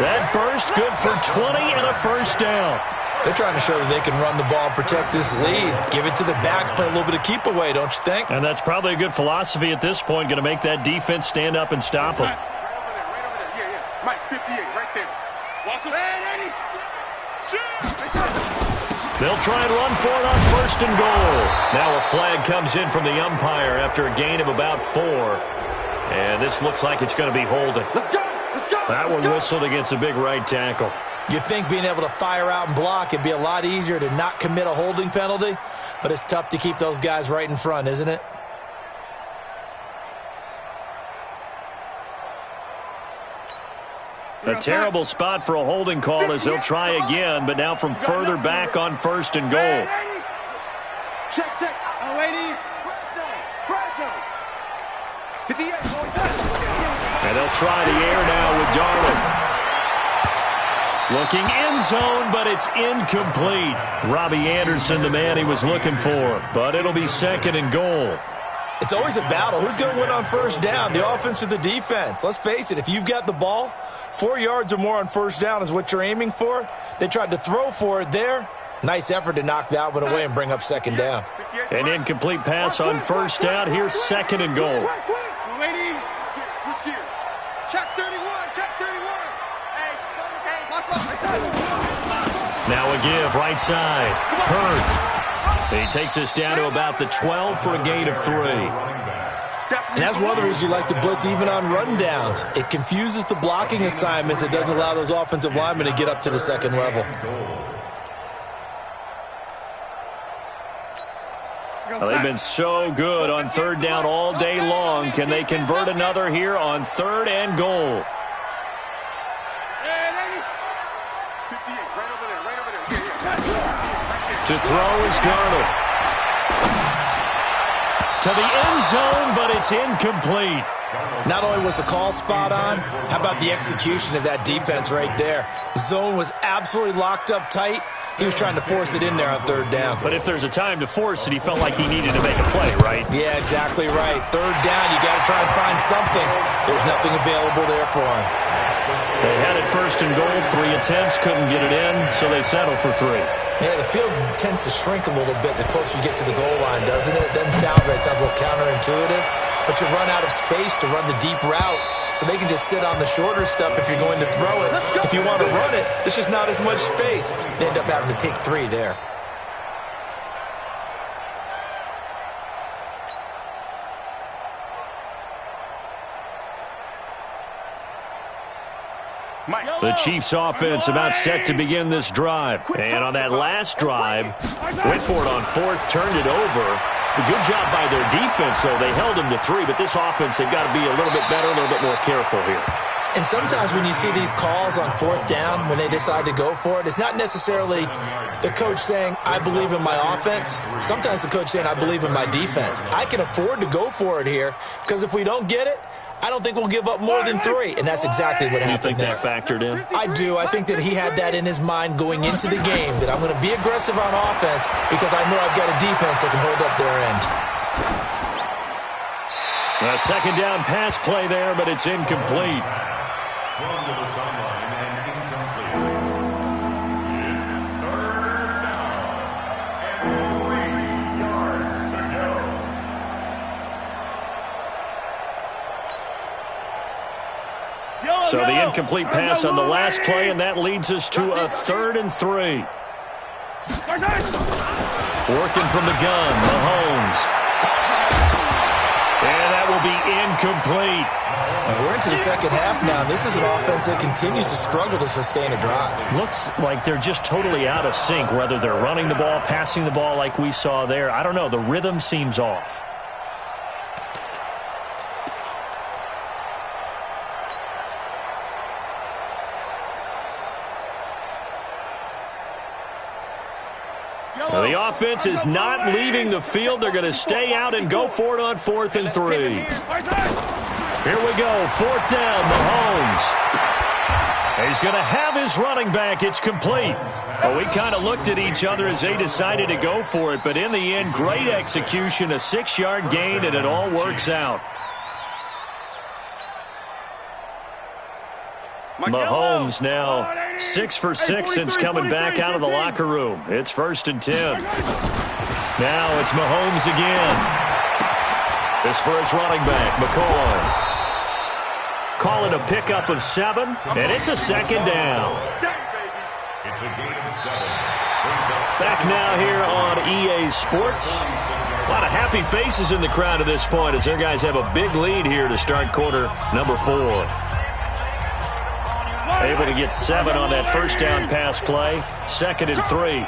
That burst good for 20 and a first down. They're trying to show that they can run the ball and protect this lead. Give it to the backs, play a little bit of keep away, don't you think? And that's probably a good philosophy at this point, going to make that defense stand up and stop them. Right over there. Yeah. Mike 58, right there. Watson. They'll try and run for it on first and goal. Now a flag comes in from the umpire after a gain of about 4. And this looks like it's going to be holding. Let's go! Let's go! That one whistled against a big right tackle. You'd think being able to fire out and block it'd be a lot easier to not commit a holding penalty, but it's tough to keep those guys right in front, isn't it? A terrible spot for a holding call as they'll try again, but now from further back on first and goal. Check, check. Oh, lady. Get the edge, boys. And they'll try the air now with Darnold. Looking end zone, but it's incomplete. Robbie Anderson, the man he was looking for, but it'll be second and goal. It's always a battle. Who's going to win on first down, the offense or the defense? Let's face it, if you've got the ball, 4 yards or more on first down is what you're aiming for. They tried to throw for it there. Nice effort to knock that one away and bring up second down. An incomplete pass on first down. Here's second and goal. Lady. Switch gears. Check 31. Check 31. Now a give, right side. Hurd. He takes us down to about the 12 for a gain of 3. And that's one of the reasons you like to blitz even on run downs. It confuses the blocking assignments. It doesn't allow those offensive linemen to get up to the second level. Well, they've been so good on third down all day long. Can they convert another here on third and goal? To throw is Darnold. To the end zone, but it's incomplete. Not only was the call spot on, how about the execution of that defense right there? Zone was absolutely locked up tight. He was trying to force it in there on third down. But if there's a time to force it, he felt like he needed to make a play, right? Yeah, exactly right. Third down, you got to try and find something. There's nothing available there for him. They had it first and goal, 3 attempts, couldn't get it in, so they settle for 3. Yeah, the field tends to shrink a little bit the closer you get to the goal line, doesn't it? It doesn't sound right. It sounds a little counterintuitive. But you run out of space to run the deep routes, so they can just sit on the shorter stuff if you're going to throw it. If you want to run it, there's just not as much space. They end up having to take 3 there. The Chiefs offense about set to begin this drive. And on that last drive, went for it on fourth, turned it over. A good job by their defense, though. They held them to 3, but this offense, they've got to be a little bit better, a little bit more careful here. And sometimes when you see these calls on fourth down, when they decide to go for it, it's not necessarily the coach saying, I believe in my offense. Sometimes the coach saying, I believe in my defense. I can afford to go for it here, because if we don't get it, I don't think we'll give up more than 3, and that's exactly what happened there. You think that factored in? I do. I think that he had that in his mind going into the game, that I'm going to be aggressive on offense because I know I've got a defense that can hold up their end. A second down pass play there, but it's incomplete. Thrown to the sideline and incomplete. It's third down and 3 yards to go. So the incomplete pass on the last play, and that leads us to a 3rd and 3. Working from the gun, Mahomes. And that will be incomplete. And we're into the second half now. This is an offense that continues to struggle to sustain a drive. Looks like they're just totally out of sync, whether they're running the ball, passing the ball like we saw there. I don't know. The rhythm seems off. Well, the offense is not leaving the field. They're going to stay out and go for it on 4th and 3. Here we go, 4th down, Mahomes. He's going to have his running back. It's complete. Well, we kind of looked at each other as they decided to go for it, but in the end, great execution, a 6-yard gain, and it all works out. Mahomes now 6 for 6 since coming back out of the locker room. It's 1st and 10. Now it's Mahomes again. This for his running back, McCoy. Call it a pickup of 7, and it's a 2nd down. It's a gain of 7. Brings up Back now here on EA Sports. A lot of happy faces in the crowd at this point as their guys have a big lead here to start quarter number 4. Able to get 7 on that first down pass play. 2nd and 3.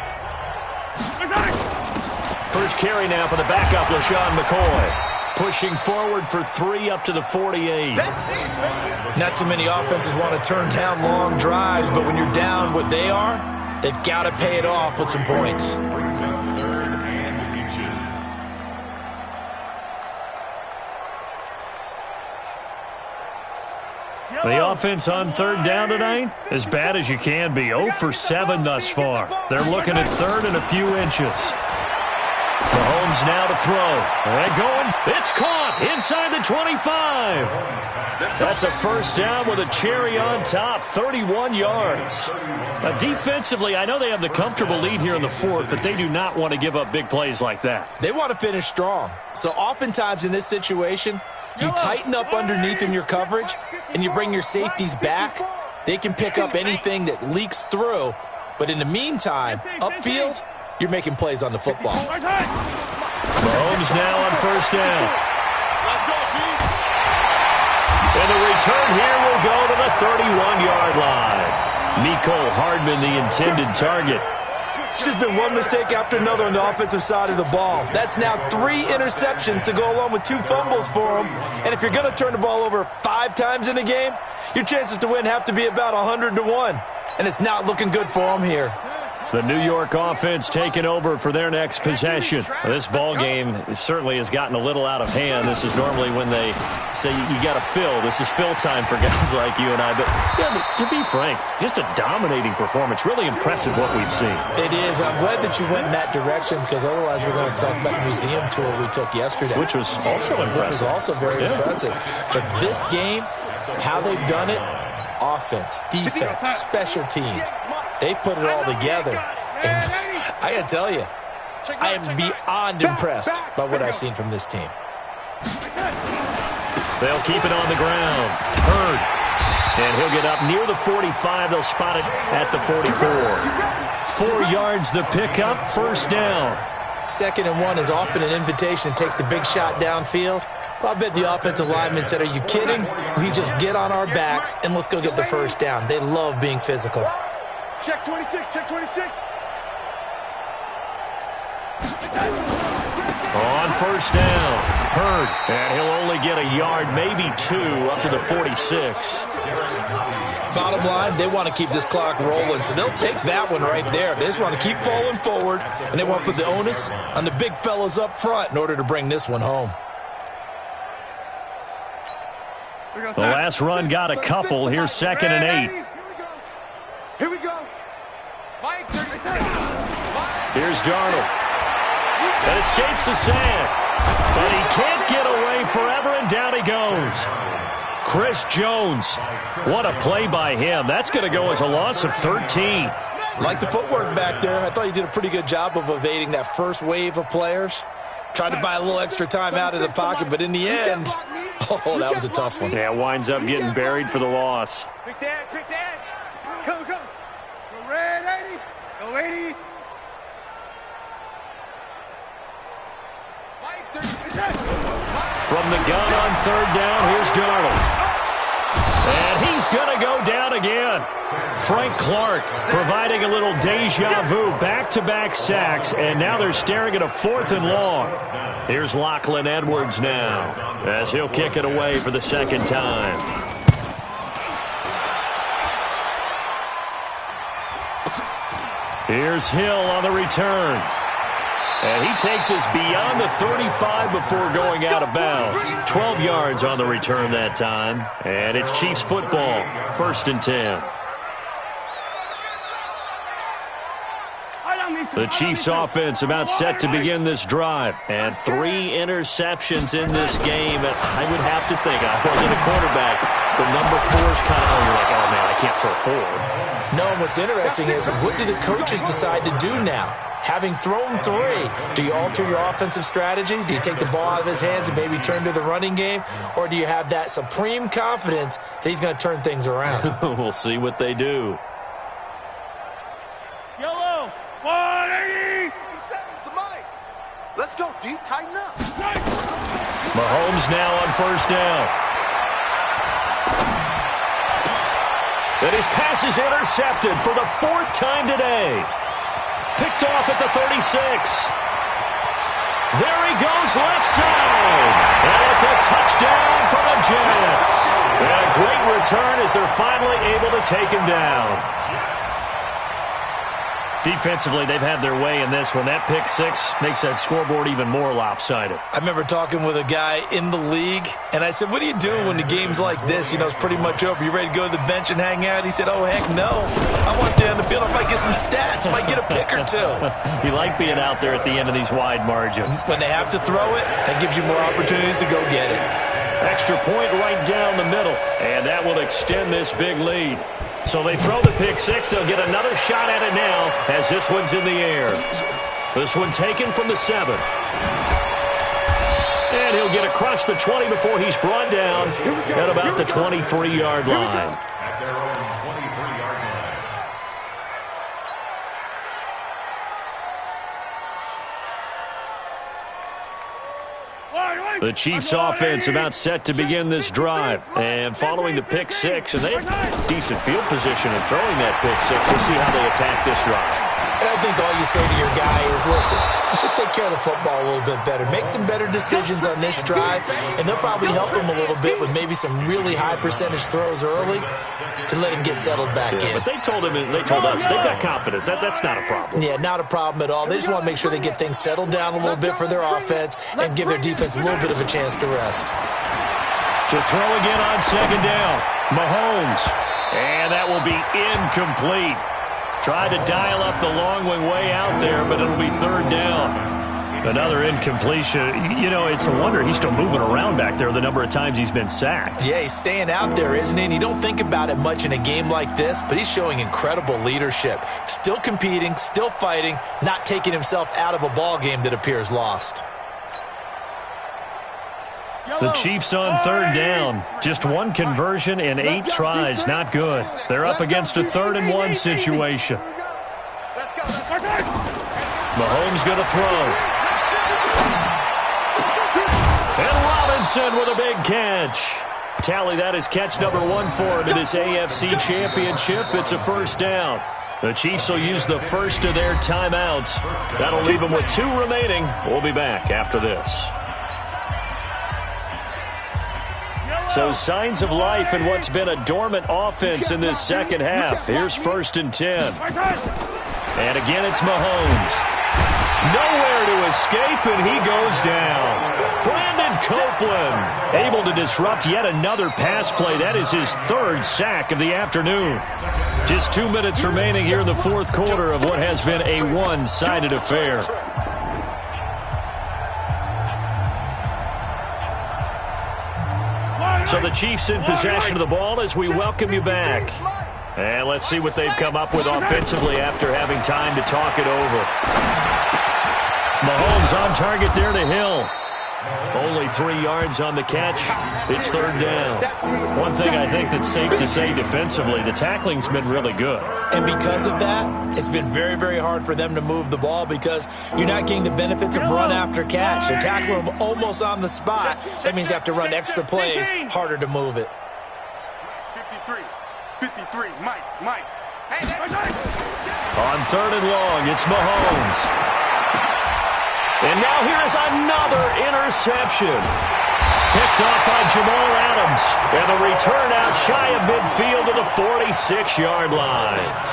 First carry now for the backup, LaShawn McCoy. Pushing forward for 3 up to the 48. Not too many offenses want to turn down long drives, but when you're down what they are, they've got to pay it off with some points. The offense on 3rd down tonight, as bad as you can be. 0 for 7 thus far. They're looking at 3rd and a few inches. Mahomes now to throw. And going. It's caught inside the 25. That's a first down with a cherry on top. 31 yards. Now, defensively, I know they have the comfortable lead here in the 4th, but they do not want to give up big plays like that. They want to finish strong. So oftentimes in this situation, you tighten up underneath in your coverage, and you bring your safeties back. They can pick up anything that leaks through. But in the meantime, upfield, you're making plays on the football. Mahomes now on first down. And the return here will go to the 31-yard line. Mecole Hardman, the intended target. It's just been one mistake after another on the offensive side of the ball. That's now 3 interceptions to go along with 2 fumbles for him. And if you're going to turn the ball over 5 times in a game, your chances to win have to be about 100 to 1. And it's not looking good for him here. The New York offense taking over for their next possession. This ball game certainly has gotten a little out of hand. This is normally when they say you got to fill. This is fill time for guys like you and I. But yeah, to be frank, just a dominating performance. Really impressive what we've seen. It is. I'm glad that you went in that direction because otherwise we're going to talk about the museum tour we took yesterday. Which was also impressive. Which was also very impressive. But this game, how they've done it, offense, defense, special teams, they put it all together. And I got to tell you, I am beyond impressed by what I've seen from this team. They'll keep it on the ground. Hurd. And he'll get up near the 45. They'll spot it at the 44. 4 yards the pickup, first down. 2nd and 1 is often an invitation to take the big shot downfield. Well, I bet the offensive lineman said, are you kidding? We just get on our backs and let's go get the first down. They love being physical. Check 26, check 26. On first down, Hurd. And he'll only get a yard, maybe 2, up to the 46. Bottom line, they want to keep this clock rolling, so they'll take that one right there. They just want to keep falling forward, and they want to put the onus on the big fellas up front in order to bring this one home. The last run got a couple. Here's 2nd and 8. Here we go. Here's Darnold. That escapes the sand. But he can't get away forever, and down he goes. Chris Jones. What a play by him. That's going to go as a loss of 13. Like the footwork back there. I thought he did a pretty good job of evading that first wave of players. Tried to buy a little extra time out of the pocket, but in the end, oh, that was a tough one. Yeah, winds up getting buried for the loss. Quick dance, quick dance. Come, come. Go red 80. Go 80. From the gun on 3rd down, here's Darnold. And he's going to go down again. Frank Clark providing a little deja vu. Back-to-back sacks, and now they're staring at a 4th and long. Here's Lachlan Edwards now as he'll kick it away for the 2nd time. Here's Hill on the return. And he takes us beyond the 35 before going out of bounds. 12 yards on the return that time. And it's Chiefs football, 1st and 10. The Chiefs offense about set to begin this drive. And 3 interceptions in this game. And I would have to think, I wasn't a quarterback, the number 4 is kind of, you're like, oh man, I can't throw 4. No, and what's interesting is, what do the coaches decide to do now? Having thrown 3, do you alter your offensive strategy? Do you take the ball out of his hands and maybe turn to the running game? Or do you have that supreme confidence that he's going to turn things around? We'll see what they do. Yellow, 180. Let's go, D. Tighten up. Mahomes now on first down. And his pass is intercepted for the 4th time today. Picked off at the 36. There he goes, left side. And it's a touchdown for the Jets. And a great return as they're finally able to take him down. Defensively, they've had their way in this one. That pick six makes that scoreboard even more lopsided. I remember talking with a guy in the league, and I said, what do you do when the game's like this? You know, it's pretty much over. You ready to go to the bench and hang out? He said, oh, heck no. I want to stay on the field. I might get some stats. I might get a pick or two. You like being out there at the end of these wide margins. When they have to throw it, that gives you more opportunities to go get it. Extra point right down the middle, and that will extend this big lead. So they throw the pick six. They'll get another shot at it now as this one's in the air. This one taken from the 7. And he'll get across the 20 before he's brought down at about the 23-yard line. At their own 23-yard line. The Chiefs offense about set to begin this drive. And following the pick six, and they have decent field position in throwing that pick six. We'll see how they attack this drive. And I think all you say to your guy is, listen, let's just take care of the football a little bit better. Make some better decisions on this drive, and they'll probably help him a little bit with maybe some really high percentage throws early to let him get settled back in. But they told us they've got confidence. That's not a problem. Yeah, not a problem at all. They just want to make sure they get things settled down a little bit for their offense and give their defense a little bit of a chance to rest. To throw again on second down, Mahomes. And that will be incomplete. Tried to dial up the long one way out there, but it'll be third down. Another incompletion. You know, it's a wonder he's still moving around back there the number of times he's been sacked. Yeah, he's staying out there, isn't he? And you don't think about it much in a game like this, but he's showing incredible leadership. Still competing, still fighting, not taking himself out of a ball game that appears lost. The Chiefs on third down. Just one conversion in 8 tries. Not good. They're up against a 3rd and 1 situation. Mahomes going to throw. And Robinson with a big catch. Tally that is catch number 1 for him in this AFC Championship. It's a first down. The Chiefs will use the first of their timeouts. That'll leave them with 2 remaining. We'll be back after this. So signs of life in what's been a dormant offense in this second half. Here's 1st and 10. And again, it's Mahomes. Nowhere to escape, and he goes down. Brandon Copeland able to disrupt yet another pass play. That is his 3rd sack of the afternoon. Just 2 minutes remaining here in the 4th quarter of what has been a one-sided affair. So the Chiefs in possession of the ball as we welcome you back. And let's see what they've come up with offensively after having time to talk it over. Mahomes on target there to Hill. Only 3 yards on the catch. It's 3rd down. One thing I think that's safe to say defensively, the tackling's been really good. And because of that, it's been very, very hard for them to move the ball because you're not getting the benefits of run after catch. They tackle them almost on the spot. That means you have to run extra plays, harder to move it. 53, Mike. On 3rd and long, it's Mahomes. And now here's another interception. Picked off by Jamal Adams. And the return out shy of midfield to the 46-yard line.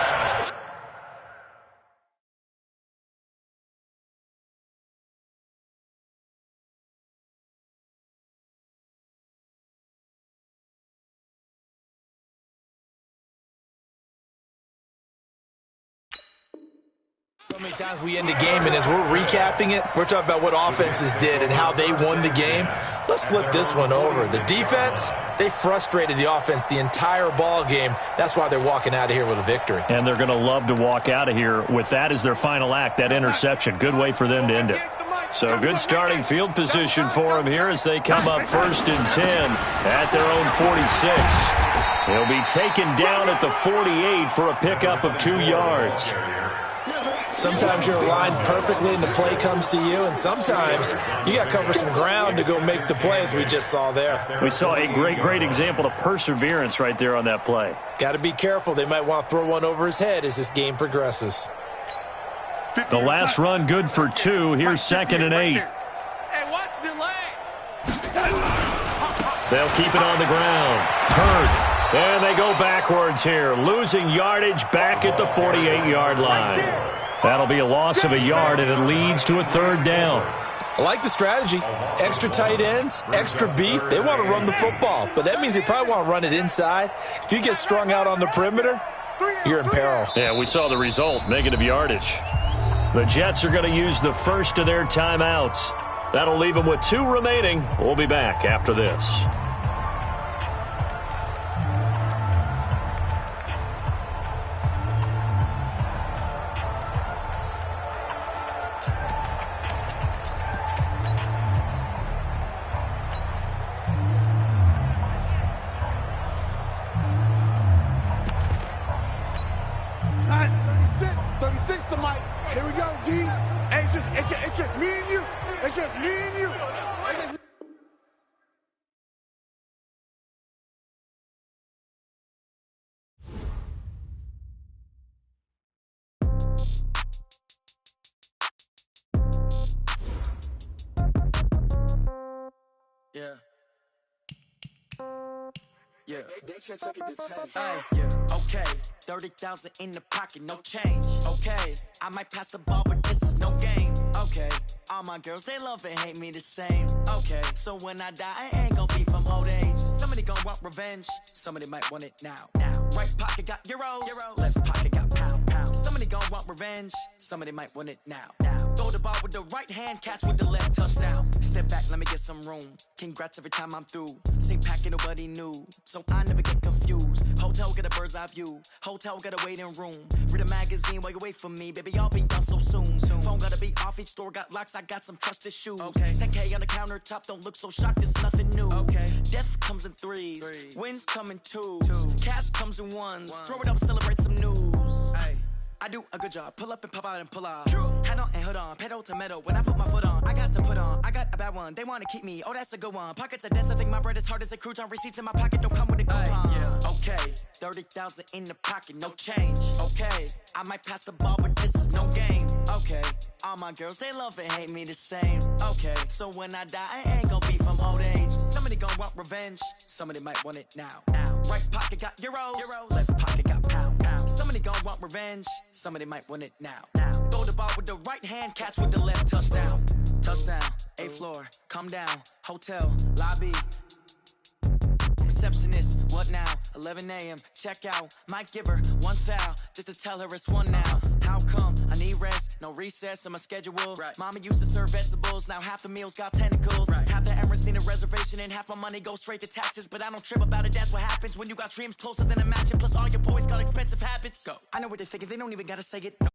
So many times we end a game, and as we're recapping it, we're talking about what offenses did and how they won the game. Let's flip this one over. The defense, they frustrated the offense the entire ball game. That's why they're walking out of here with a victory. And they're going to love to walk out of here with that as their final act, that interception. Good way for them to end it. So good starting field position for them here as they come up 1st and 10 at their own 46. They'll be taken down at the 48 for a pickup of 2 yards. Sometimes you're aligned perfectly and the play comes to you, and sometimes you got to cover some ground to go make the play, as we just saw there. We saw a great example of perseverance right there on that play. Got to be careful. They might want to throw one over his head as this game progresses. The last run good for 2. Here's 2nd and 8. Hey, watch the lane. They'll keep it on the ground. Hurd. And they go backwards here, losing yardage back at the 48-yard line. That'll be a loss of a yard, and it leads to a 3rd down. I like the strategy. Extra tight ends, extra beef. They want to run the football, but that means they probably want to run it inside. If you get strung out on the perimeter, you're in peril. Yeah, we saw the result, negative yardage. The Jets are going to use the first of their timeouts. That'll leave them with 2 remaining. We'll be back after this. Okay, 30,000 in the pocket, no change. Okay, I might pass the ball, but this is no game. Okay, all my girls, they love and hate me the same. Okay, so when I die, I ain't gonna be from old age. Somebody gonna want revenge, somebody might want it now. Right pocket got euros, left pocket got pounds. Somebody gonna want revenge, somebody might want it now. Throw the ball with the right hand, catch with the left, touchdown. Step back, let me get some room. Congrats every time I'm through. Same packet, nobody knew, so I never get confused. Hotel get a bird's eye view. Hotel got a waiting room. Read a magazine while you wait for me, baby. I'll be done so soon. Phone gotta be off. Each store got locks. I got some trusted shoes. 10K on the countertop. Don't look so shocked. It's nothing new. Death comes in threes. Wins come in twos. Cash comes in ones. Throw it up, celebrate some news. I do a good job. Pull up and pop out and pull out. Head on and hood on. Pedal to metal. When I put my foot on, I got to put on. I got a bad one. They want to keep me. Oh, that's a good one. Pockets are dense. I think my bread is hard as a crouton. Receipts in my pocket don't come with a coupon. Okay, 30,000 in the pocket, no change. Okay, I might pass the ball, but this is no game. Okay, all my girls, they love and hate me the same. Okay, so when I die, I ain't gonna be from old age. Somebody gonna want revenge. Somebody might want it now. Right pocket got euros. Left pocket got pounds. Somebody gonna want revenge. Somebody might want it now. Throw the ball with the right hand, catch with the left, touchdown. Touchdown, 8th floor, come down, hotel, lobby. Receptionist, what now? 11 a.m., check out. Might give her one foul, just to tell her it's one now. How come? I need rest, no recess in my schedule. Mama used to serve vegetables, now half the meals got tentacles. Half the Emirates need a reservation and half my money goes straight to taxes. But I don't trip about it, that's what happens when you got dreams closer than a match. And plus all your boys got expensive habits. Go. I know what they're thinking, they don't even gotta say it. No.